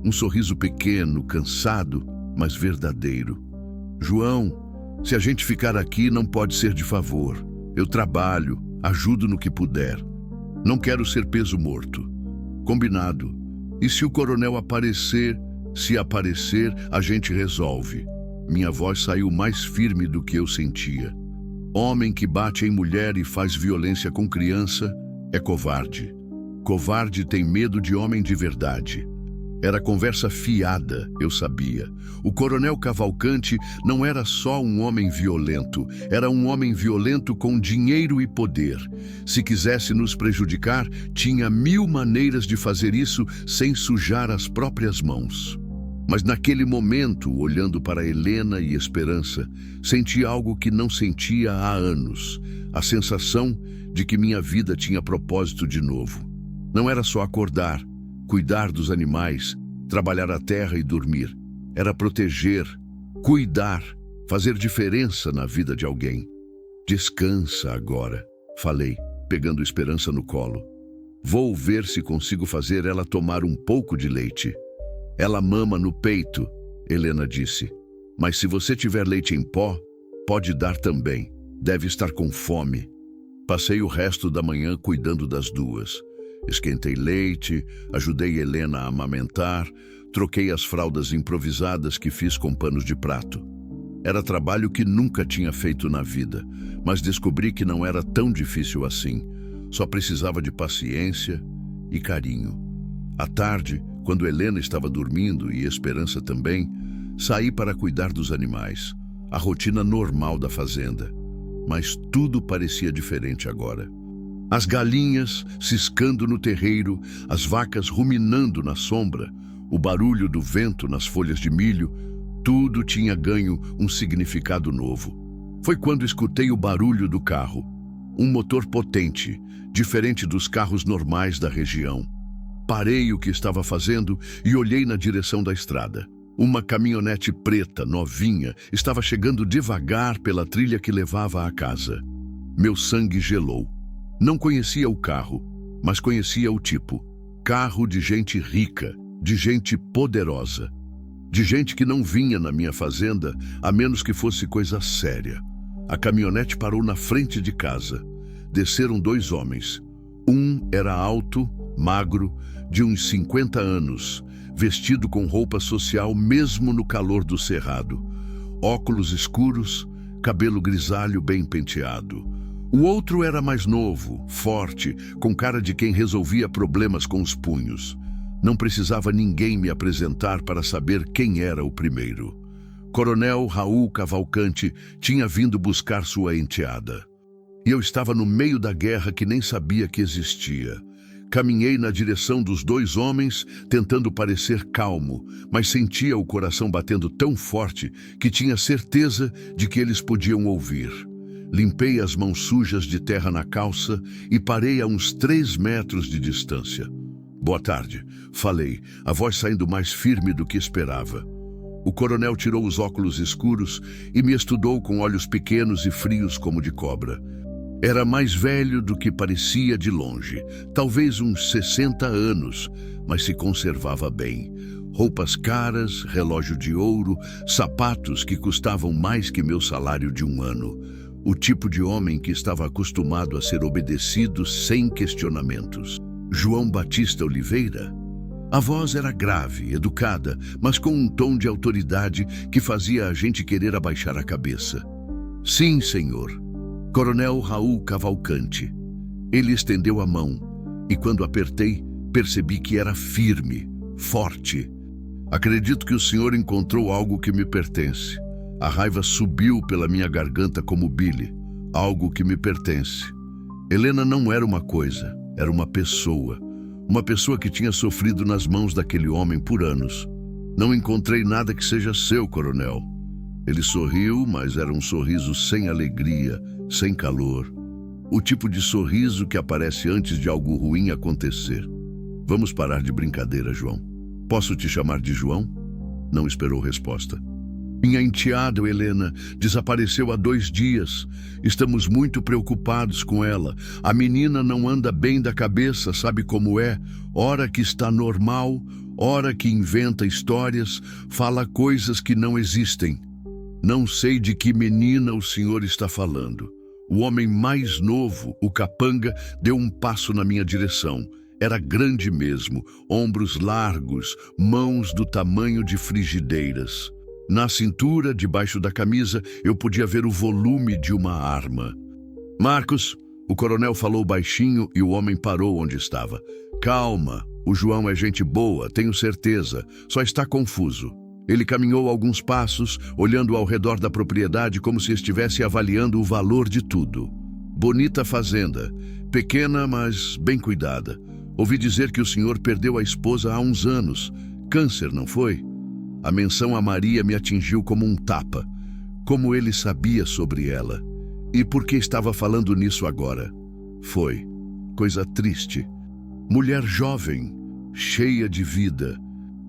Um sorriso pequeno, cansado, mas verdadeiro. João, se a gente ficar aqui, não pode ser de favor. Eu trabalho, ajudo no que puder. Não quero ser peso morto. Combinado. E se o coronel aparecer, se aparecer, a gente resolve. Minha voz saiu mais firme do que eu sentia. Homem que bate em mulher e faz violência com criança é covarde. Covarde tem medo de homem de verdade. Era conversa fiada, eu sabia. O coronel Cavalcante não era só um homem violento, era um homem violento com dinheiro e poder. Se quisesse nos prejudicar, tinha 1000 maneiras de fazer isso sem sujar as próprias mãos. Mas naquele momento, olhando para Helena e Esperança, senti algo que não sentia há anos. A sensação de que minha vida tinha propósito de novo. Não era só acordar, cuidar dos animais, trabalhar a terra e dormir. Era proteger, cuidar, fazer diferença na vida de alguém. Descansa agora, falei, pegando Esperança no colo. Vou ver se consigo fazer ela tomar um pouco de leite. Ela mama no peito, Helena disse. Mas se você tiver leite em pó, pode dar também. Deve estar com fome. Passei o resto da manhã cuidando das duas. Esquentei leite, ajudei Helena a amamentar, troquei as fraldas improvisadas que fiz com panos de prato. Era trabalho que nunca tinha feito na vida, mas descobri que não era tão difícil assim. Só precisava de paciência e carinho. À tarde, quando Helena estava dormindo e Esperança também, saí para cuidar dos animais, a rotina normal da fazenda. Mas tudo parecia diferente agora. As galinhas ciscando no terreiro, as vacas ruminando na sombra, o barulho do vento nas folhas de milho, tudo tinha ganho um significado novo. Foi quando escutei o barulho do carro. Um motor potente, diferente dos carros normais da região. Parei o que estava fazendo e olhei na direção da estrada. Uma caminhonete preta, novinha, estava chegando devagar pela trilha que levava à casa. Meu sangue gelou. Não conhecia o carro, mas conhecia o tipo. Carro de gente rica, de gente poderosa. De gente que não vinha na minha fazenda, a menos que fosse coisa séria. A caminhonete parou na frente de casa. Desceram 2 homens. Um era alto, magro, de uns 50 anos, vestido com roupa social mesmo no calor do cerrado. Óculos escuros, cabelo grisalho bem penteado. O outro era mais novo, forte, com cara de quem resolvia problemas com os punhos. Não precisava ninguém me apresentar para saber quem era o primeiro. Coronel Raul Cavalcante tinha vindo buscar sua enteada. E eu estava no meio da guerra que nem sabia que existia. Caminhei na direção dos 2 homens, tentando parecer calmo, mas sentia o coração batendo tão forte que tinha certeza de que eles podiam ouvir. Limpei as mãos sujas de terra na calça e parei a uns 3 metros de distância. Boa tarde, falei, a voz saindo mais firme do que esperava. O coronel tirou os óculos escuros e me estudou com olhos pequenos e frios como de cobra. Era mais velho do que parecia de longe, talvez uns 60 anos, mas se conservava bem. Roupas caras, relógio de ouro, sapatos que custavam mais que meu salário de um ano. O tipo de homem que estava acostumado a ser obedecido sem questionamentos. João Batista Oliveira? A voz era grave, educada, mas com um tom de autoridade que fazia a gente querer abaixar a cabeça. Sim, senhor. Coronel Raul Cavalcante. Ele estendeu a mão, e quando apertei, percebi que era firme, forte. Acredito que o senhor encontrou algo que me pertence. A raiva subiu pela minha garganta como bile, algo que me pertence. Helena não era uma coisa, era uma pessoa. Uma pessoa que tinha sofrido nas mãos daquele homem por anos. Não encontrei nada que seja seu, coronel. Ele sorriu, mas era um sorriso sem alegria, sem calor. O tipo de sorriso que aparece antes de algo ruim acontecer. Vamos parar de brincadeira, João. Posso te chamar de João? Não esperou resposta. Minha enteada, Helena, desapareceu há 2 dias. Estamos muito preocupados com ela. A menina não anda bem da cabeça, sabe como é? Ora que está normal, ora que inventa histórias, fala coisas que não existem. Não sei de que menina o senhor está falando. O homem mais novo, o capanga, deu um passo na minha direção. Era grande mesmo, ombros largos, mãos do tamanho de frigideiras. Na cintura, debaixo da camisa, eu podia ver o volume de uma arma. Marcos, o coronel falou baixinho e o homem parou onde estava. Calma, o João é gente boa, tenho certeza, só está confuso. Ele caminhou alguns passos, olhando ao redor da propriedade como se estivesse avaliando o valor de tudo. Bonita fazenda, pequena, mas bem cuidada. Ouvi dizer que o senhor perdeu a esposa há uns anos. Câncer, não foi? A menção a Maria me atingiu como um tapa. Como ele sabia sobre ela? E por que estava falando nisso agora? Foi. Coisa triste. Mulher jovem, cheia de vida.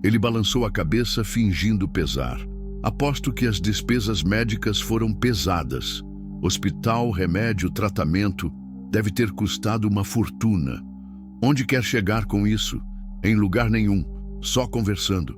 Ele balançou a cabeça fingindo pesar. Aposto que as despesas médicas foram pesadas. Hospital, remédio, tratamento. Deve ter custado uma fortuna. Onde quer chegar com isso? Em lugar nenhum. Só conversando.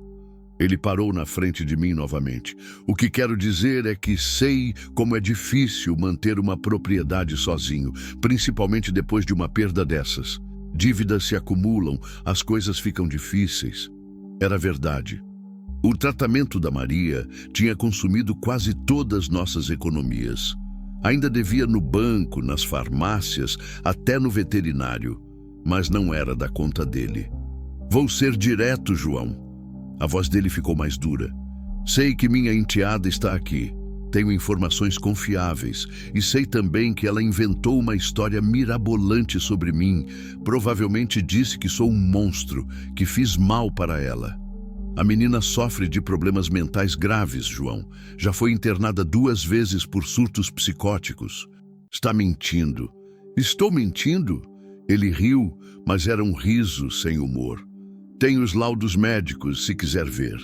Ele parou na frente de mim novamente. O que quero dizer é que sei como é difícil manter uma propriedade sozinho, principalmente depois de uma perda dessas. Dívidas se acumulam, as coisas ficam difíceis. Era verdade. O tratamento da Maria tinha consumido quase todas nossas economias. Ainda devia no banco, nas farmácias, até no veterinário, mas não era da conta dele. Vou ser direto, João. A voz dele ficou mais dura. Sei que minha enteada está aqui. Tenho informações confiáveis e sei também que ela inventou uma história mirabolante sobre mim. Provavelmente disse que sou um monstro, que fiz mal para ela. A menina sofre de problemas mentais graves, João. Já foi internada 2 vezes por surtos psicóticos. Está mentindo. Estou mentindo? Ele riu, mas era um riso sem humor. Tenho os laudos médicos, se quiser ver.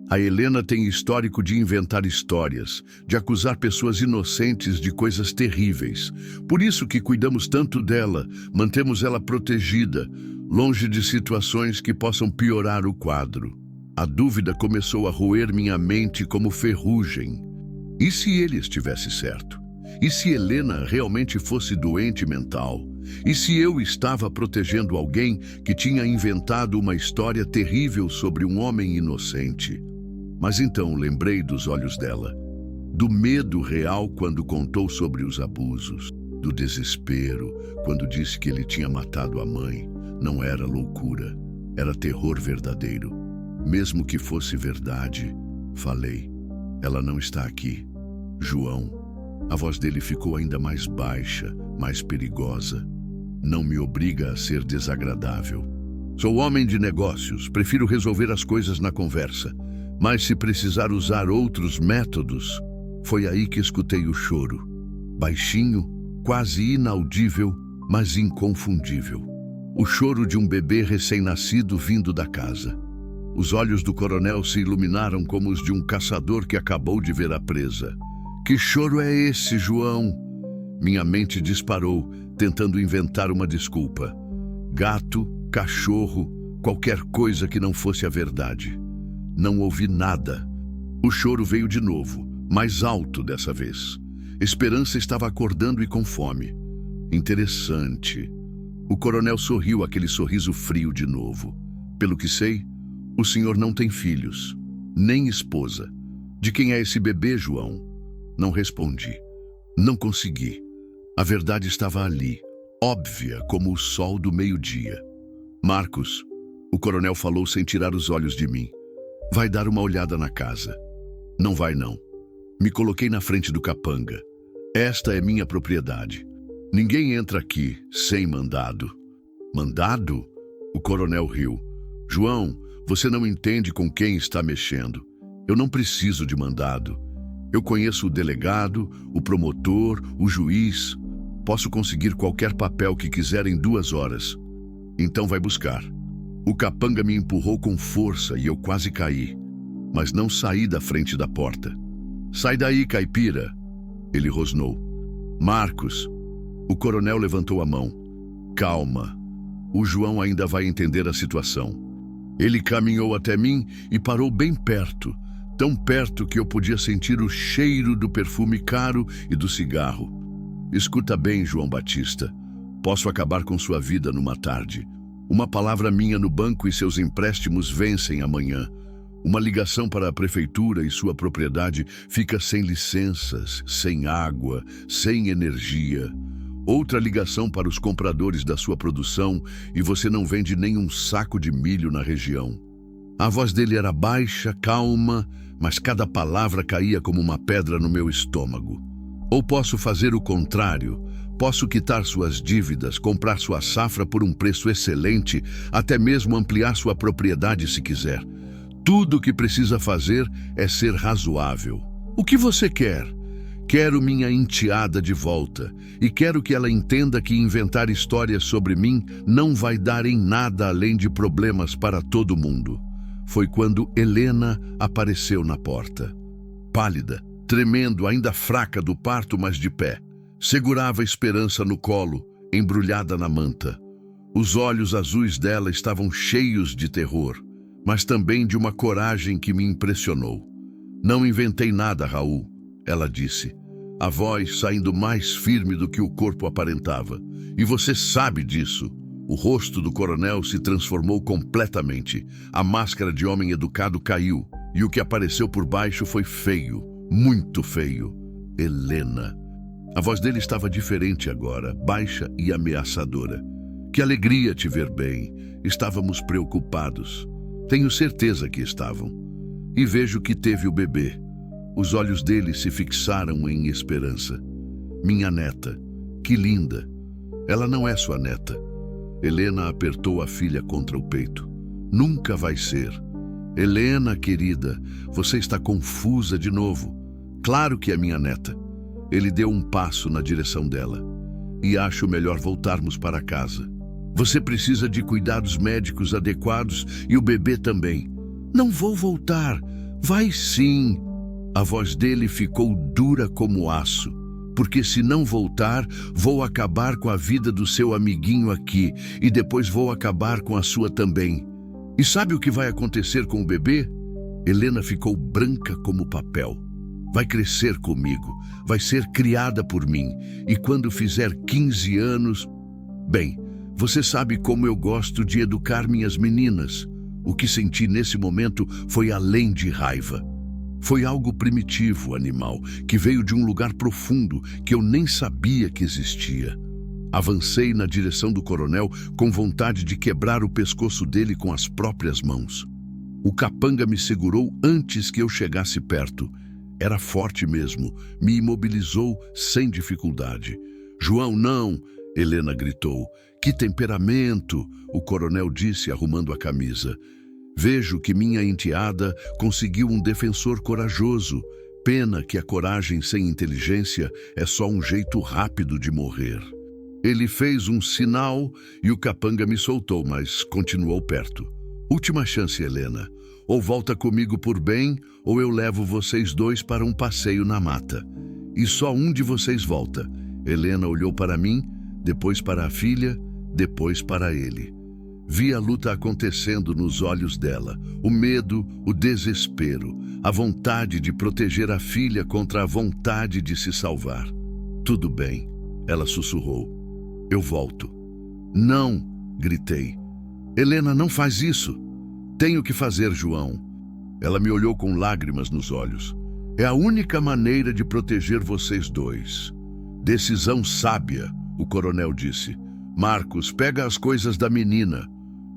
A Helena tem histórico de inventar histórias, de acusar pessoas inocentes de coisas terríveis. Por isso que cuidamos tanto dela, mantemos ela protegida, longe de situações que possam piorar o quadro. A dúvida começou a roer minha mente como ferrugem. E se ele estivesse certo? E se Helena realmente fosse doente mental? E se eu estava protegendo alguém que tinha inventado uma história terrível sobre um homem inocente? Mas então lembrei dos olhos dela, do medo real quando contou sobre os abusos, do desespero quando disse que ele tinha matado a mãe. Não era loucura, era terror verdadeiro. Mesmo que fosse verdade, falei, ela não está aqui. João. A voz dele ficou ainda mais baixa, mais perigosa. Não me obriga a ser desagradável. Sou homem de negócios, prefiro resolver as coisas na conversa. Mas se precisar usar outros métodos, foi aí que escutei o choro. Baixinho, quase inaudível, mas inconfundível. O choro de um bebê recém-nascido vindo da casa. Os olhos do coronel se iluminaram como os de um caçador que acabou de ver a presa. Que choro é esse, João? Minha mente disparou, tentando inventar uma desculpa. Gato, cachorro, qualquer coisa que não fosse a verdade. Não ouvi nada. O choro veio de novo, mais alto dessa vez. Esperança estava acordando e com fome. Interessante. O coronel sorriu aquele sorriso frio de novo. Pelo que sei, o senhor não tem filhos, nem esposa. De quem é esse bebê, João? Não respondi. Não consegui. A verdade estava ali, óbvia como o sol do meio-dia. Marcos, o coronel falou sem tirar os olhos de mim. Vai dar uma olhada na casa. Não vai, não. Me coloquei na frente do capanga. Esta é minha propriedade. Ninguém entra aqui sem mandado. Mandado? O coronel riu. João, você não entende com quem está mexendo. Eu não preciso de mandado. Eu conheço o delegado, o promotor, o juiz. Posso conseguir qualquer papel que quiser em 2 horas. Então vai buscar. O capanga me empurrou com força e eu quase caí, mas não saí da frente da porta. Sai daí, caipira! Ele rosnou. Marcos! O coronel levantou a mão. Calma. O João ainda vai entender a situação. Ele caminhou até mim e parou bem perto, tão perto que eu podia sentir o cheiro do perfume caro e do cigarro. Escuta bem, João Batista. Posso acabar com sua vida numa tarde. Uma palavra minha no banco e seus empréstimos vencem amanhã. Uma ligação para a prefeitura e sua propriedade fica sem licenças, sem água, sem energia. Outra ligação para os compradores da sua produção e você não vende nem um saco de milho na região. A voz dele era baixa, calma, mas cada palavra caía como uma pedra no meu estômago. Ou posso fazer o contrário. Posso quitar suas dívidas, comprar sua safra por um preço excelente, até mesmo ampliar sua propriedade se quiser. Tudo o que precisa fazer é ser razoável. O que você quer? Quero minha enteada de volta e quero que ela entenda que inventar histórias sobre mim não vai dar em nada além de problemas para todo mundo. Foi quando Helena apareceu na porta. Pálida, tremendo, ainda fraca do parto, mas de pé. Segurava a Esperança no colo, embrulhada na manta. Os olhos azuis dela estavam cheios de terror, mas também de uma coragem que me impressionou. Não inventei nada, Raul, ela disse, a voz saindo mais firme do que o corpo aparentava. E você sabe disso. O rosto do coronel se transformou completamente. A máscara de homem educado caiu, e o que apareceu por baixo foi feio, muito feio. Helena. A voz dele estava diferente agora, baixa e ameaçadora. Que alegria te ver bem. Estávamos preocupados. Tenho certeza que estavam. E vejo que teve o bebê. Os olhos dele se fixaram em Esperança. Minha neta. Que linda. Ela não é sua neta. Helena apertou a filha contra o peito. Nunca vai ser. Helena, querida, você está confusa de novo. Claro que é minha neta. Ele deu um passo na direção dela. E acho melhor voltarmos para casa. Você precisa de cuidados médicos adequados e o bebê também. Não vou voltar. Vai sim. A voz dele ficou dura como aço. Porque se não voltar, vou acabar com a vida do seu amiguinho aqui e depois vou acabar com a sua também. E sabe o que vai acontecer com o bebê? Helena ficou branca como papel. Vai crescer comigo, vai ser criada por mim. E quando fizer 15 anos... Bem, você sabe como eu gosto de educar minhas meninas. O que senti nesse momento foi além de raiva. Foi algo primitivo, animal, que veio de um lugar profundo que eu nem sabia que existia. Avancei na direção do coronel com vontade de quebrar o pescoço dele com as próprias mãos. O capanga me segurou antes que eu chegasse perto. Era forte mesmo, me imobilizou sem dificuldade. João, não! Helena gritou. Que temperamento! O coronel disse, arrumando a camisa. Vejo que minha enteada conseguiu um defensor corajoso. Pena que a coragem sem inteligência é só um jeito rápido de morrer. Ele fez um sinal e o capanga me soltou, mas continuou perto. Última chance, Helena. Ou volta comigo por bem, ou eu levo vocês dois para um passeio na mata. E só um de vocês volta. Helena olhou para mim, depois para a filha, depois para ele. Vi a luta acontecendo nos olhos dela, o medo, o desespero, a vontade de proteger a filha contra a vontade de se salvar. Tudo bem, ela sussurrou. Eu volto. Não, gritei. Helena, não faz isso. Tenho que fazer, João. Ela me olhou com lágrimas nos olhos. É a única maneira de proteger vocês dois. Decisão sábia, o coronel disse. Marcos, pega as coisas da menina.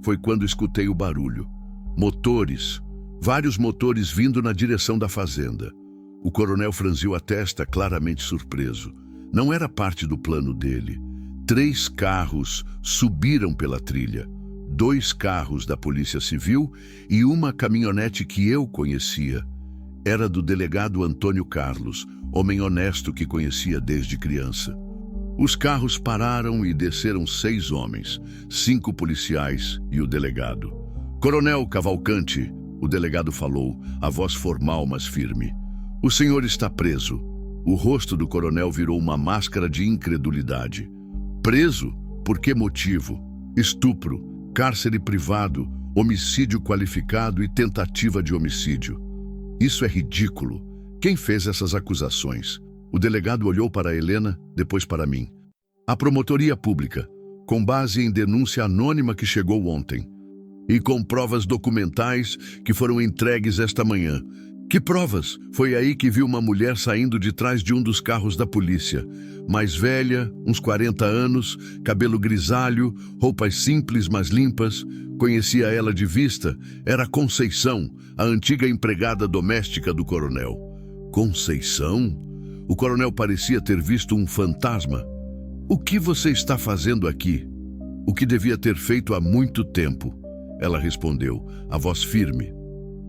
Foi quando escutei o barulho. Motores. Vários motores vindo na direção da fazenda. O coronel franziu a testa, claramente surpreso. Não era parte do plano dele. 3 carros subiram pela trilha. 2 carros da Polícia Civil e uma caminhonete que eu conhecia. Era do delegado Antônio Carlos, homem honesto que conhecia desde criança. Os carros pararam e desceram 6 homens, 5 policiais e o delegado. Coronel Cavalcante, o delegado falou, a voz formal mas firme. O senhor está preso. O rosto do coronel virou uma máscara de incredulidade. Preso? Por que motivo? Estupro, cárcere privado, homicídio qualificado e tentativa de homicídio. Isso é ridículo. Quem fez essas acusações? O delegado olhou para Helena, depois para mim. A promotoria pública, com base em denúncia anônima que chegou ontem. E com provas documentais que foram entregues esta manhã. Que provas? Foi aí que vi uma mulher saindo de trás de um dos carros da polícia. Mais velha, uns 40 anos, cabelo grisalho, roupas simples mas limpas. Conhecia ela de vista. Era Conceição, a antiga empregada doméstica do coronel. Conceição? O coronel parecia ter visto um fantasma. O que você está fazendo aqui? O que devia ter feito há muito tempo. Ela respondeu, a voz firme,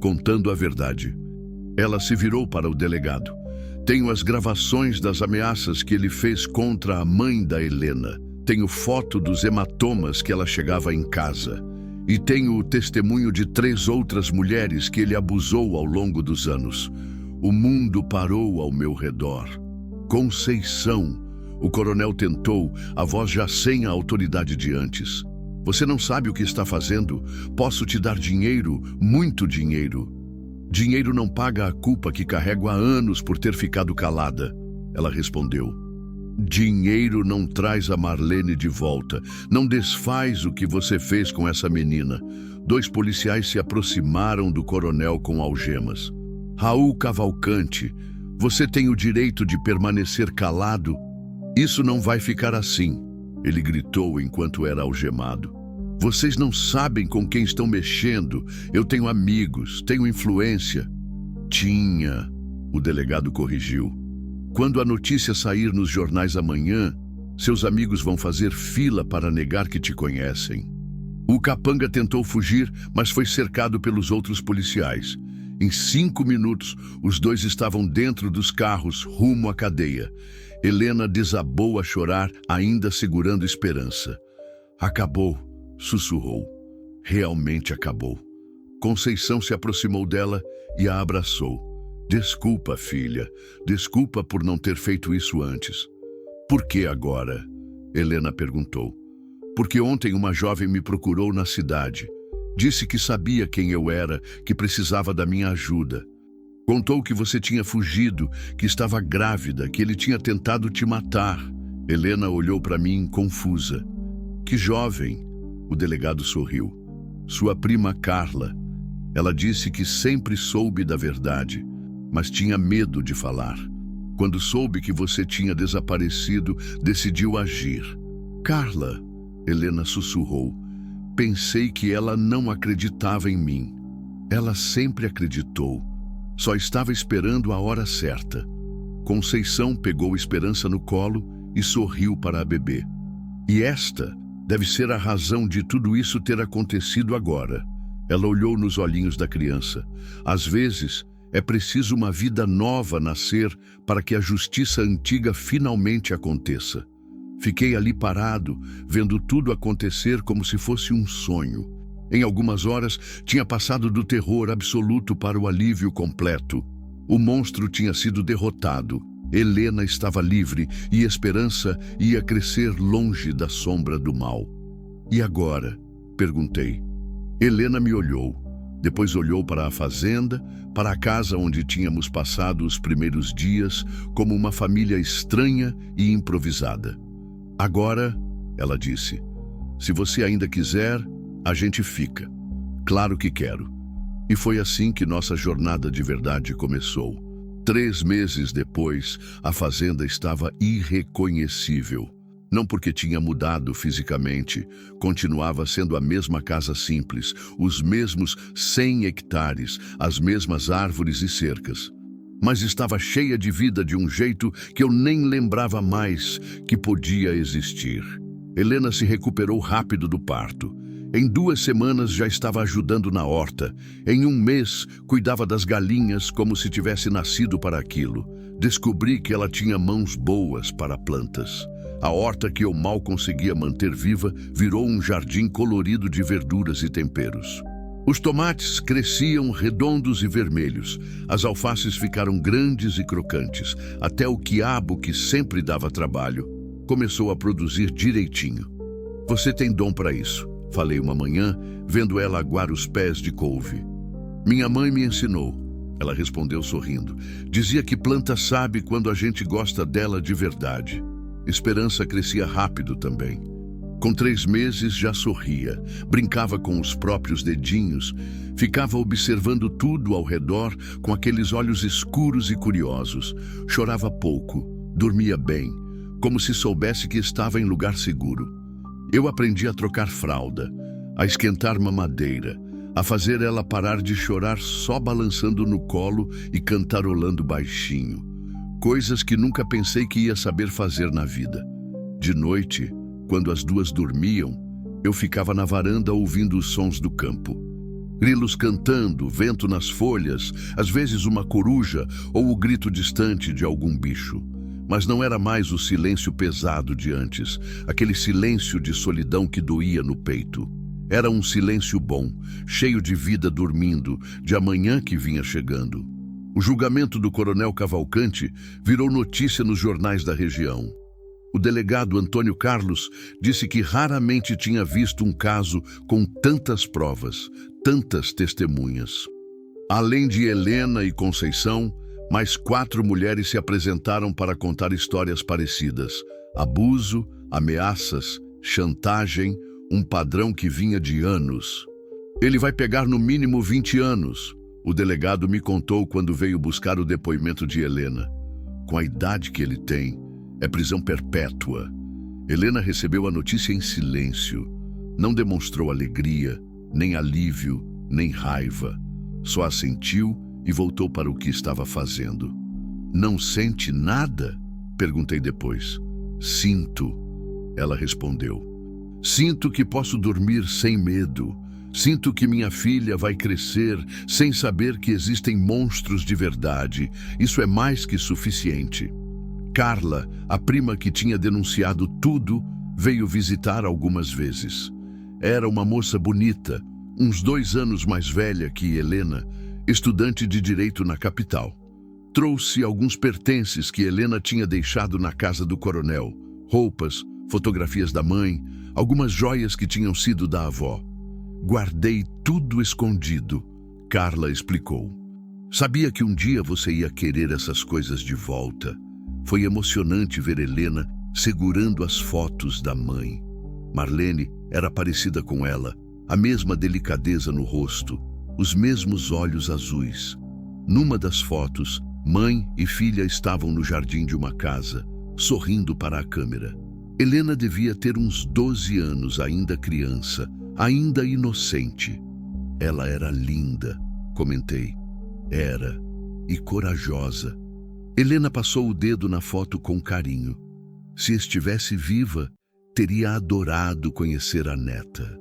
contando a verdade. Ela se virou para o delegado. Tenho as gravações das ameaças que ele fez contra a mãe da Helena. Tenho foto dos hematomas que ela chegava em casa. E tenho o testemunho de 3 outras mulheres que ele abusou ao longo dos anos. O mundo parou ao meu redor. Conceição, o coronel tentou, a voz já sem a autoridade de antes. Você não sabe o que está fazendo? Posso te dar dinheiro, muito dinheiro. Dinheiro não paga a culpa que carrego há anos por ter ficado calada. Ela respondeu. Dinheiro não traz a Marlene de volta. Não desfaz o que você fez com essa menina. 2 policiais se aproximaram do coronel com algemas. Raul Cavalcante, você tem o direito de permanecer calado? Isso não vai ficar assim, ele gritou enquanto era algemado. Vocês não sabem com quem estão mexendo. Eu tenho amigos, tenho influência. Tinha, o delegado corrigiu. Quando a notícia sair nos jornais amanhã, seus amigos vão fazer fila para negar que te conhecem. O capanga tentou fugir, mas foi cercado pelos outros policiais. Em 5 minutos, os 2 estavam dentro dos carros, rumo à cadeia. Helena desabou a chorar, ainda segurando esperança. Acabou, sussurrou. Realmente acabou. Conceição se aproximou dela e a abraçou. Desculpa, filha. Desculpa por não ter feito isso antes. Por que agora? Helena perguntou. Porque ontem uma jovem me procurou na cidade. Disse que sabia quem eu era, que precisava da minha ajuda. Contou que você tinha fugido, que estava grávida, que ele tinha tentado te matar. Helena olhou para mim confusa. Que jovem? O delegado sorriu. Sua prima Carla. Ela disse que sempre soube da verdade, mas tinha medo de falar. Quando soube que você tinha desaparecido, decidiu agir. Carla, Helena sussurrou. Pensei que ela não acreditava em mim. Ela sempre acreditou. Só estava esperando a hora certa. Conceição pegou Esperança no colo e sorriu para a bebê. E esta deve ser a razão de tudo isso ter acontecido agora. Ela olhou nos olhinhos da criança. Às vezes, é preciso uma vida nova nascer para que a justiça antiga finalmente aconteça. Fiquei ali parado, vendo tudo acontecer como se fosse um sonho. Em algumas horas, tinha passado do terror absoluto para o alívio completo. O monstro tinha sido derrotado. Helena estava livre e Esperança ia crescer longe da sombra do mal. E agora? Perguntei. Helena me olhou. Depois olhou para a fazenda, para a casa onde tínhamos passado os primeiros dias, como uma família estranha e improvisada. Agora, ela disse, se você ainda quiser, a gente fica. Claro que quero. E foi assim que nossa jornada de verdade começou. 3 meses depois, a fazenda estava irreconhecível. Não porque tinha mudado fisicamente, continuava sendo a mesma casa simples, os mesmos 100 hectares, as mesmas árvores e cercas. Mas estava cheia de vida de um jeito que eu nem lembrava mais que podia existir. Helena se recuperou rápido do parto. Em 2 semanas já estava ajudando na horta. Em 1 mês, cuidava das galinhas como se tivesse nascido para aquilo. Descobri que ela tinha mãos boas para plantas. A horta que eu mal conseguia manter viva virou um jardim colorido de verduras e temperos. Os tomates cresciam redondos e vermelhos. As alfaces ficaram grandes e crocantes. Até o quiabo, que sempre dava trabalho, começou a produzir direitinho. Você tem dom para isso, falei uma manhã, vendo ela aguar os pés de couve. Minha mãe me ensinou, ela respondeu sorrindo. Dizia que planta sabe quando a gente gosta dela de verdade. Esperança crescia rápido também. Com 3 meses já sorria, brincava com os próprios dedinhos, ficava observando tudo ao redor com aqueles olhos escuros e curiosos. Chorava pouco, dormia bem, como se soubesse que estava em lugar seguro. Eu aprendi a trocar fralda, a esquentar mamadeira, a fazer ela parar de chorar só balançando no colo e cantarolando baixinho. Coisas que nunca pensei que ia saber fazer na vida. De noite, quando as 2 dormiam, eu ficava na varanda ouvindo os sons do campo. Grilos cantando, vento nas folhas, às vezes uma coruja ou o grito distante de algum bicho. Mas não era mais o silêncio pesado de antes, aquele silêncio de solidão que doía no peito. Era um silêncio bom, cheio de vida dormindo, de amanhã que vinha chegando. O julgamento do coronel Cavalcante virou notícia nos jornais da região. O delegado Antônio Carlos disse que raramente tinha visto um caso com tantas provas, tantas testemunhas. Além de Helena e Conceição, mais 4 mulheres se apresentaram para contar histórias parecidas. Abuso, ameaças, chantagem, um padrão que vinha de anos. Ele vai pegar no mínimo 20 anos, o delegado me contou quando veio buscar o depoimento de Helena. Com a idade que ele tem, é prisão perpétua. Helena recebeu a notícia em silêncio. Não demonstrou alegria, nem alívio, nem raiva. Só assentiu e voltou para o que estava fazendo. Não sente nada? Perguntei depois. Sinto, ela respondeu. Sinto que posso dormir sem medo. Sinto que minha filha vai crescer sem saber que existem monstros de verdade. Isso é mais que suficiente. Carla, a prima que tinha denunciado tudo, veio visitar algumas vezes. Era uma moça bonita, uns 2 anos mais velha que Helena, estudante de direito na capital. Trouxe alguns pertences que Helena tinha deixado na casa do coronel, roupas, fotografias da mãe, algumas joias que tinham sido da avó. Guardei tudo escondido, Carla explicou. Sabia que um dia você ia querer essas coisas de volta. Foi emocionante ver Helena segurando as fotos da mãe. Marlene era parecida com ela, a mesma delicadeza no rosto, os mesmos olhos azuis. Numa das fotos, mãe e filha estavam no jardim de uma casa, sorrindo para a câmera. Helena devia ter uns 12 anos, ainda criança, ainda inocente. Ela era linda, comentei. Era, e corajosa. Helena passou o dedo na foto com carinho. Se estivesse viva, teria adorado conhecer a neta.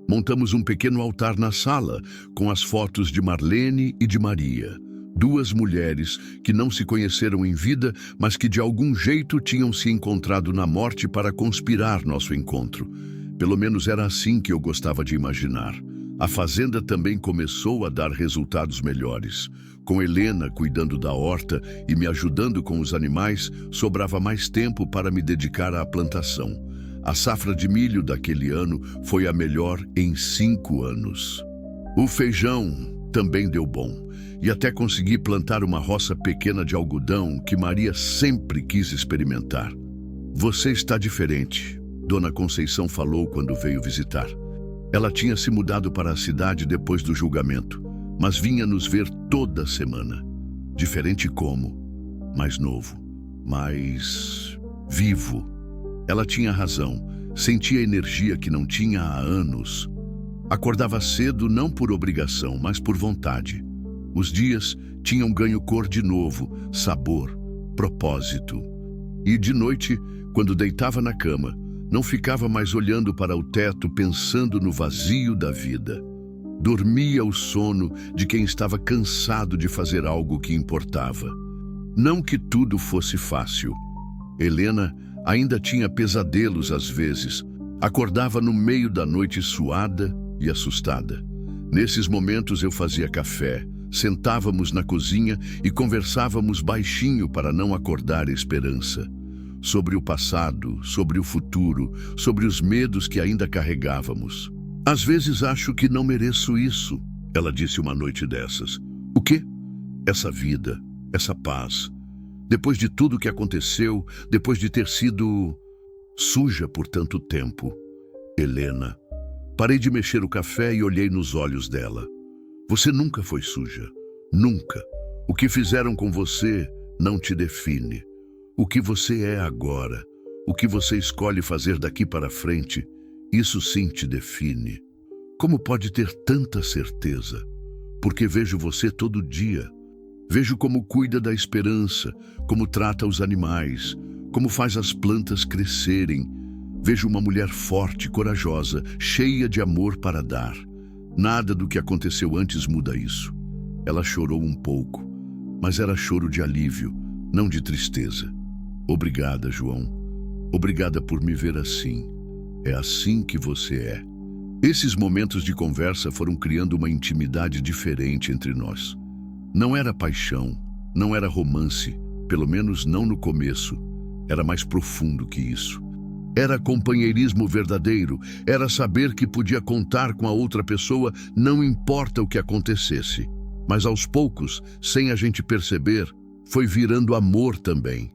Montamos um pequeno altar na sala, com as fotos de Marlene e de Maria. 2 mulheres que não se conheceram em vida, mas que de algum jeito tinham se encontrado na morte para conspirar nosso encontro. Pelo menos era assim que eu gostava de imaginar. A fazenda também começou a dar resultados melhores. Com Helena cuidando da horta e me ajudando com os animais, sobrava mais tempo para me dedicar à plantação. A safra de milho daquele ano foi a melhor em 5 anos. O feijão também deu bom, e até consegui plantar uma roça pequena de algodão que Maria sempre quis experimentar. Você está diferente, Dona Conceição falou quando veio visitar. Ela tinha se mudado para a cidade depois do julgamento, mas vinha nos ver toda semana. Diferente como? Mais novo, mais vivo. Ela tinha razão, sentia energia que não tinha há anos. Acordava cedo não por obrigação, mas por vontade. Os dias tinham ganho cor de novo, sabor, propósito. E de noite, quando deitava na cama, Não ficava mais olhando para o teto pensando no vazio da vida. Dormia o sono de quem estava cansado de fazer algo que importava. Não que tudo fosse fácil. Helena ainda tinha pesadelos às vezes. Acordava no meio da noite suada e assustada. Nesses momentos eu fazia café, sentávamos na cozinha e conversávamos baixinho para não acordar a esperança. Sobre o passado, sobre o futuro, sobre os medos que ainda carregávamos. Às vezes acho que não mereço isso, ela disse uma noite dessas. O quê? Essa vida, essa paz. Depois de tudo que aconteceu, depois de ter sido suja por tanto tempo. Helena. Parei de mexer o café e olhei nos olhos dela. Você nunca foi suja. Nunca. O que fizeram com você não te define. O que você é agora, o que você escolhe fazer daqui para frente, isso sim te define. Como pode ter tanta certeza? Porque vejo você todo dia. Vejo como cuida da esperança, como trata os animais, como faz as plantas crescerem. Vejo uma mulher forte, corajosa, cheia de amor para dar. Nada do que aconteceu antes muda isso. Ela chorou um pouco, mas era choro de alívio, não de tristeza. Obrigada, João. Obrigada por me ver assim. É assim que você é. Esses momentos de conversa foram criando uma intimidade diferente entre nós. Não era paixão, não era romance, pelo menos não no começo. Era mais profundo que isso. Era companheirismo verdadeiro, era saber que podia contar com a outra pessoa, não importa o que acontecesse. Mas aos poucos, sem a gente perceber, foi virando amor também.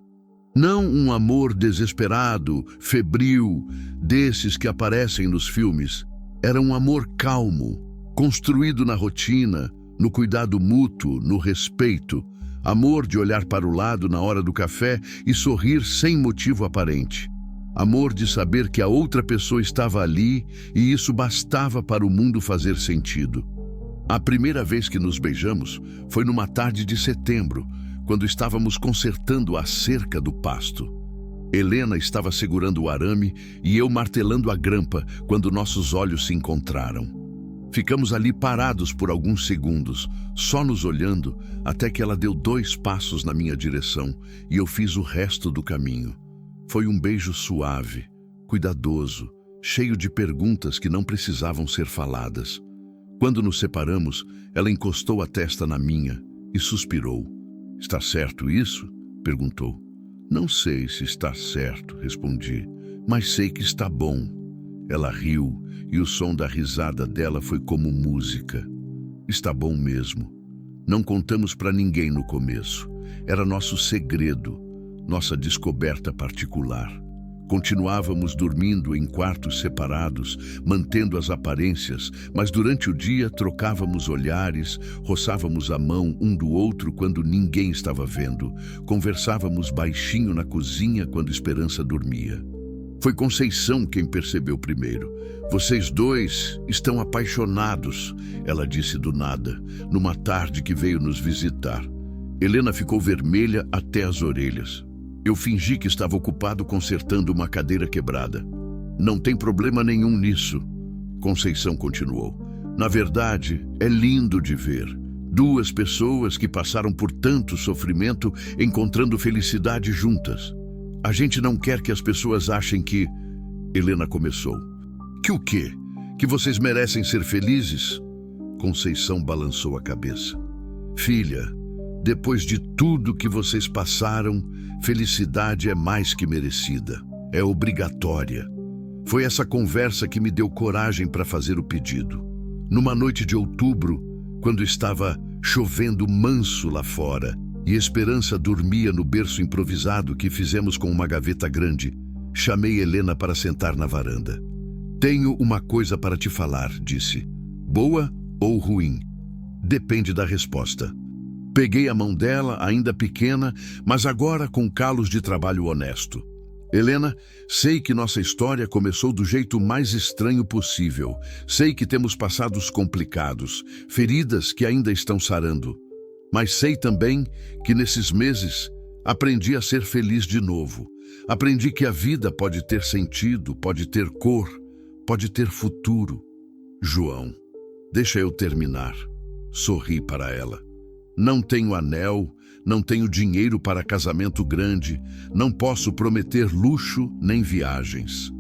Não um amor desesperado, febril, desses que aparecem nos filmes. Era um amor calmo, construído na rotina, no cuidado mútuo, no respeito. Amor de olhar para o lado na hora do café e sorrir sem motivo aparente. Amor de saber que a outra pessoa estava ali e isso bastava para o mundo fazer sentido. A primeira vez que nos beijamos foi numa tarde de setembro, quando estávamos consertando a cerca do pasto. Helena estava segurando o arame e eu martelando a grampa quando nossos olhos se encontraram. Ficamos ali parados por alguns segundos, só nos olhando, até que ela deu 2 passos na minha direção e eu fiz o resto do caminho. Foi um beijo suave, cuidadoso, cheio de perguntas que não precisavam ser faladas. Quando nos separamos, ela encostou a testa na minha e suspirou. Está certo isso? Perguntou. Não sei se está certo, respondi, mas sei que está bom. Ela riu e o som da risada dela foi como música. Está bom mesmo. Não contamos para ninguém no começo. Era nosso segredo, nossa descoberta particular. Continuávamos dormindo em quartos separados, mantendo as aparências, mas durante o dia trocávamos olhares, roçávamos a mão um do outro quando ninguém estava vendo, conversávamos baixinho na cozinha quando Esperança dormia. Foi Conceição quem percebeu primeiro. Vocês dois estão apaixonados, ela disse do nada, numa tarde que veio nos visitar. Helena ficou vermelha até as orelhas. Eu fingi que estava ocupado consertando uma cadeira quebrada. Não tem problema nenhum nisso, Conceição continuou. Na verdade, é lindo de ver. 2 pessoas que passaram por tanto sofrimento encontrando felicidade juntas. A gente não quer que as pessoas achem que... Helena começou. Que o quê? Que vocês merecem ser felizes? Conceição balançou a cabeça. Filha, depois de tudo que vocês passaram, felicidade é mais que merecida. É obrigatória. Foi essa conversa que me deu coragem para fazer o pedido. Numa noite de outubro, quando estava chovendo manso lá fora e Esperança dormia no berço improvisado que fizemos com uma gaveta grande, chamei Helena para sentar na varanda. Tenho uma coisa para te falar, disse. Boa ou ruim? Depende da resposta. Peguei a mão dela, ainda pequena, mas agora com calos de trabalho honesto. Helena, sei que nossa história começou do jeito mais estranho possível. Sei que temos passados complicados, feridas que ainda estão sarando. Mas sei também que nesses meses Aprendi a ser feliz de novo. Aprendi que a vida pode ter sentido, pode ter cor, pode ter futuro. João, deixa eu terminar. Sorri para ela. Não tenho anel, não tenho dinheiro para casamento grande, não posso prometer luxo nem viagens.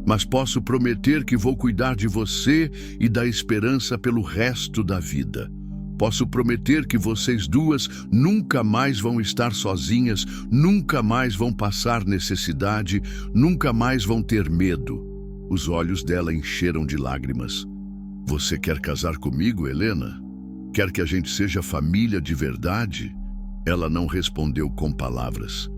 Mas posso prometer que vou cuidar de você e da esperança pelo resto da vida. Posso prometer que vocês duas nunca mais vão estar sozinhas, nunca mais vão passar necessidade, nunca mais vão ter medo. Os olhos dela encheram de lágrimas. Você quer casar comigo, Helena? Quer que a gente seja família de verdade? Ela não respondeu com palavras.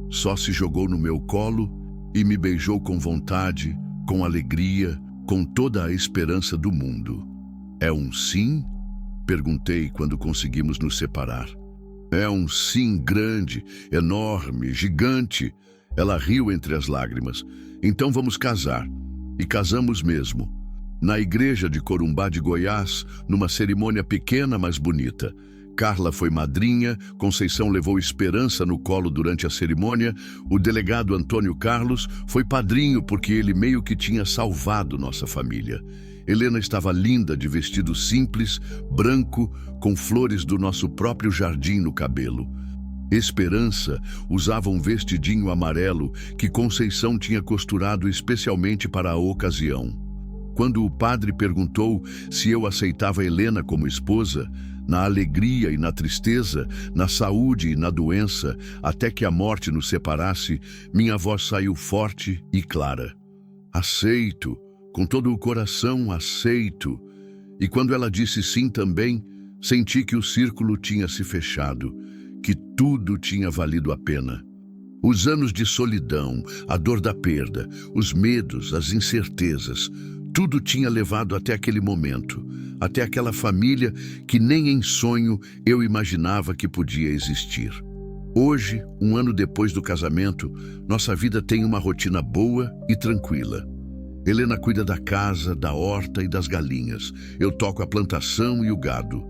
Só se jogou no meu colo e me beijou com vontade, com alegria, com toda a esperança do mundo. É um sim? Perguntei quando conseguimos nos separar. É um sim grande, enorme, gigante. Ela riu entre as lágrimas. Então vamos casar. E casamos mesmo. Na igreja de Corumbá de Goiás, numa cerimônia pequena, mas bonita. Carla foi madrinha, Conceição levou Esperança no colo durante a cerimônia, o delegado Antônio Carlos foi padrinho porque ele meio que tinha salvado nossa família. Helena estava linda de vestido simples, branco, com flores do nosso próprio jardim no cabelo. Esperança usava um vestidinho amarelo que Conceição tinha costurado especialmente para a ocasião. Quando o padre perguntou se eu aceitava Helena como esposa, na alegria e na tristeza, na saúde e na doença, até que a morte nos separasse, minha voz saiu forte e clara. Aceito, com todo o coração aceito. E quando ela disse sim também, senti que o círculo tinha se fechado, que tudo tinha valido a pena. Os anos de solidão, a dor da perda, os medos, as incertezas, tudo tinha levado até aquele momento, até aquela família que nem em sonho eu imaginava que podia existir. Hoje, um ano depois do casamento, nossa vida tem uma rotina boa e tranquila. Helena cuida da casa, da horta e das galinhas. Eu toco a plantação e o gado.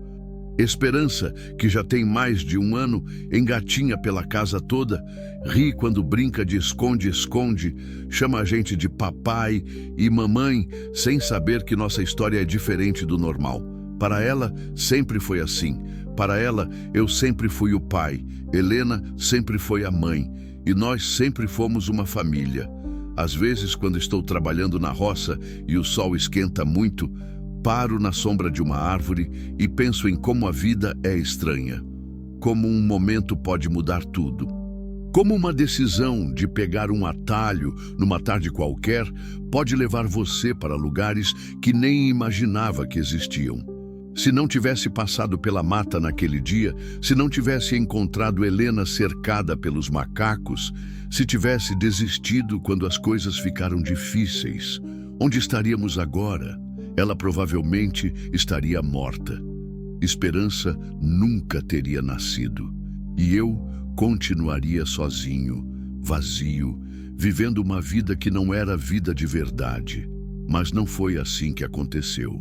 Esperança, que já tem mais de um ano, engatinha pela casa toda, ri quando brinca de esconde-esconde, chama a gente de papai e mamãe, sem saber que nossa história é diferente do normal. Para ela, sempre foi assim. Para ela, eu sempre fui o pai, Helena sempre foi a mãe, e nós sempre fomos uma família. Às vezes, quando estou trabalhando na roça e o sol esquenta muito, paro na sombra de uma árvore e penso em como a vida é estranha. Como um momento pode mudar tudo. Como uma decisão de pegar um atalho numa tarde qualquer pode levar você para lugares que nem imaginava que existiam. Se não tivesse passado pela mata naquele dia, se não tivesse encontrado Helena cercada pelos macacos, se tivesse desistido quando as coisas ficaram difíceis, onde estaríamos agora? Ela provavelmente estaria morta. Esperança nunca teria nascido. E eu continuaria sozinho, vazio, vivendo uma vida que não era vida de verdade. Mas não foi assim que aconteceu.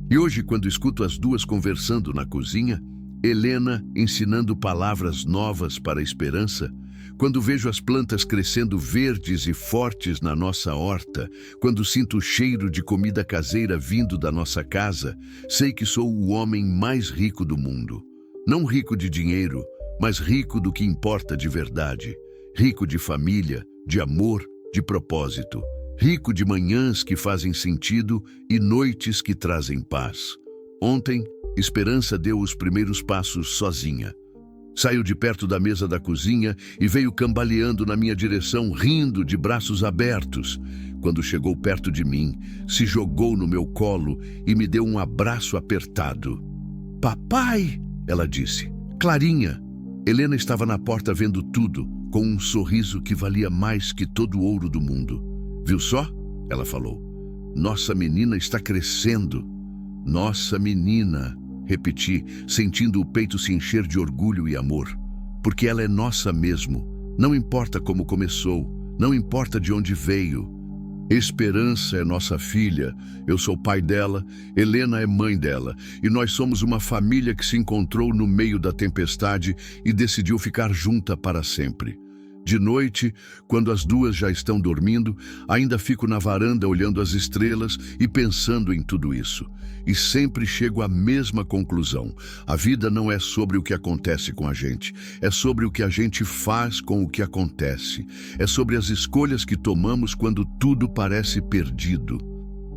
E hoje, quando escuto as duas conversando na cozinha, Helena ensinando palavras novas para a Esperança, quando vejo as plantas crescendo verdes e fortes na nossa horta, quando sinto o cheiro de comida caseira vindo da nossa casa, sei que sou o homem mais rico do mundo. Não rico de dinheiro, mas rico do que importa de verdade. Rico de família, de amor, de propósito. Rico de manhãs que fazem sentido e noites que trazem paz. Ontem, Esperança deu os primeiros passos sozinha. Saiu de perto da mesa da cozinha e veio cambaleando na minha direção, rindo de braços abertos. Quando chegou perto de mim, se jogou no meu colo e me deu um abraço apertado. "Papai!" ela disse. "Clarinha!" Helena estava na porta vendo tudo, com um sorriso que valia mais que todo o ouro do mundo. "Viu só?" ela falou. "Nossa menina está crescendo." "Nossa menina!" repeti, sentindo o peito se encher de orgulho e amor. Porque ela é nossa mesmo. Não importa como começou, não importa de onde veio. Esperança é nossa filha, eu sou pai dela, Helena é mãe dela, e nós somos uma família que se encontrou no meio da tempestade e decidiu ficar junta para sempre. De noite, quando as duas já estão dormindo, ainda fico na varanda olhando as estrelas e pensando em tudo isso. E sempre chego à mesma conclusão. A vida não é sobre o que acontece com a gente, é sobre o que a gente faz com o que acontece. É sobre as escolhas que tomamos quando tudo parece perdido.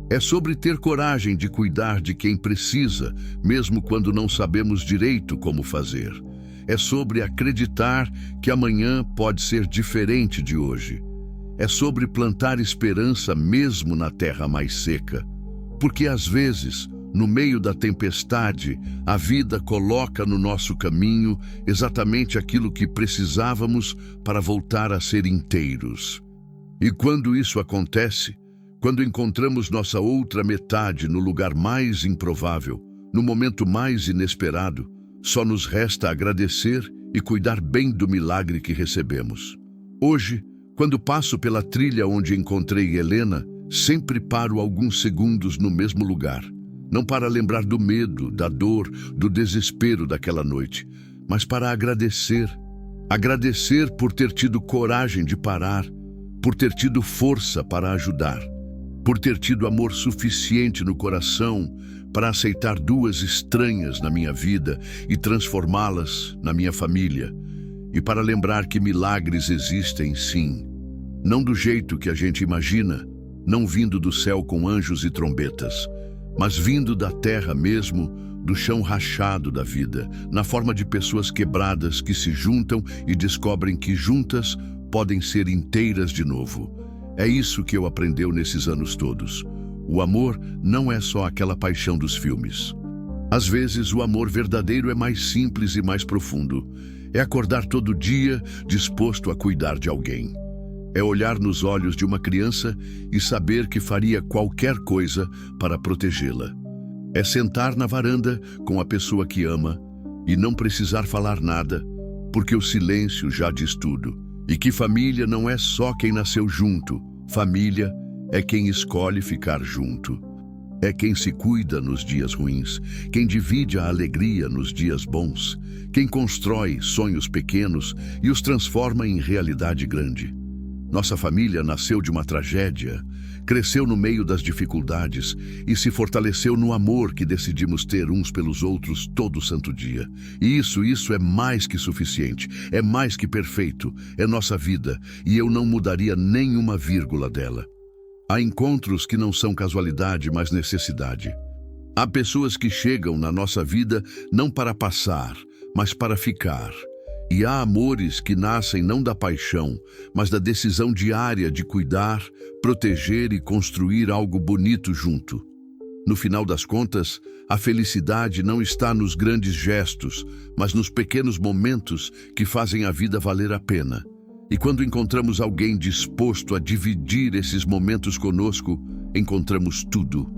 É sobre ter coragem de cuidar de quem precisa, mesmo quando não sabemos direito como fazer. É sobre acreditar que amanhã pode ser diferente de hoje. É sobre plantar esperança mesmo na terra mais seca. Porque às vezes, no meio da tempestade, a vida coloca no nosso caminho exatamente aquilo que precisávamos para voltar a ser inteiros. E quando isso acontece, quando encontramos nossa outra metade no lugar mais improvável, no momento mais inesperado, só nos resta agradecer e cuidar bem do milagre que recebemos. Hoje, quando passo pela trilha onde encontrei Helena, sempre paro alguns segundos no mesmo lugar. Não para lembrar do medo, da dor, do desespero daquela noite, mas para agradecer. Agradecer por ter tido coragem de parar, por ter tido força para ajudar, por ter tido amor suficiente no coração para aceitar duas estranhas na minha vida e transformá-las na minha família. E para lembrar que milagres existem sim. Não do jeito que a gente imagina, não vindo do céu com anjos e trombetas, mas vindo da terra mesmo, do chão rachado da vida, na forma de pessoas quebradas que se juntam e descobrem que juntas podem ser inteiras de novo. É isso que eu aprendi nesses anos todos. O amor não é só aquela paixão dos filmes. Às vezes, o amor verdadeiro é mais simples e mais profundo. É acordar todo dia disposto a cuidar de alguém. É olhar nos olhos de uma criança e saber que faria qualquer coisa para protegê-la. É sentar na varanda com a pessoa que ama e não precisar falar nada, porque o silêncio já diz tudo. E que família não é só quem nasceu junto. Família é quem escolhe ficar junto. É quem se cuida nos dias ruins, quem divide a alegria nos dias bons, quem constrói sonhos pequenos e os transforma em realidade grande. Nossa família nasceu de uma tragédia, cresceu no meio das dificuldades e se fortaleceu no amor que decidimos ter uns pelos outros todo santo dia. E isso é mais que suficiente, é mais que perfeito, é nossa vida e eu não mudaria nenhuma vírgula dela. Há encontros que não são casualidade, mas necessidade. Há pessoas que chegam na nossa vida não para passar, mas para ficar. E há amores que nascem não da paixão, mas da decisão diária de cuidar, proteger e construir algo bonito junto. No final das contas, a felicidade não está nos grandes gestos, mas nos pequenos momentos que fazem a vida valer a pena. E quando encontramos alguém disposto a dividir esses momentos conosco, encontramos tudo.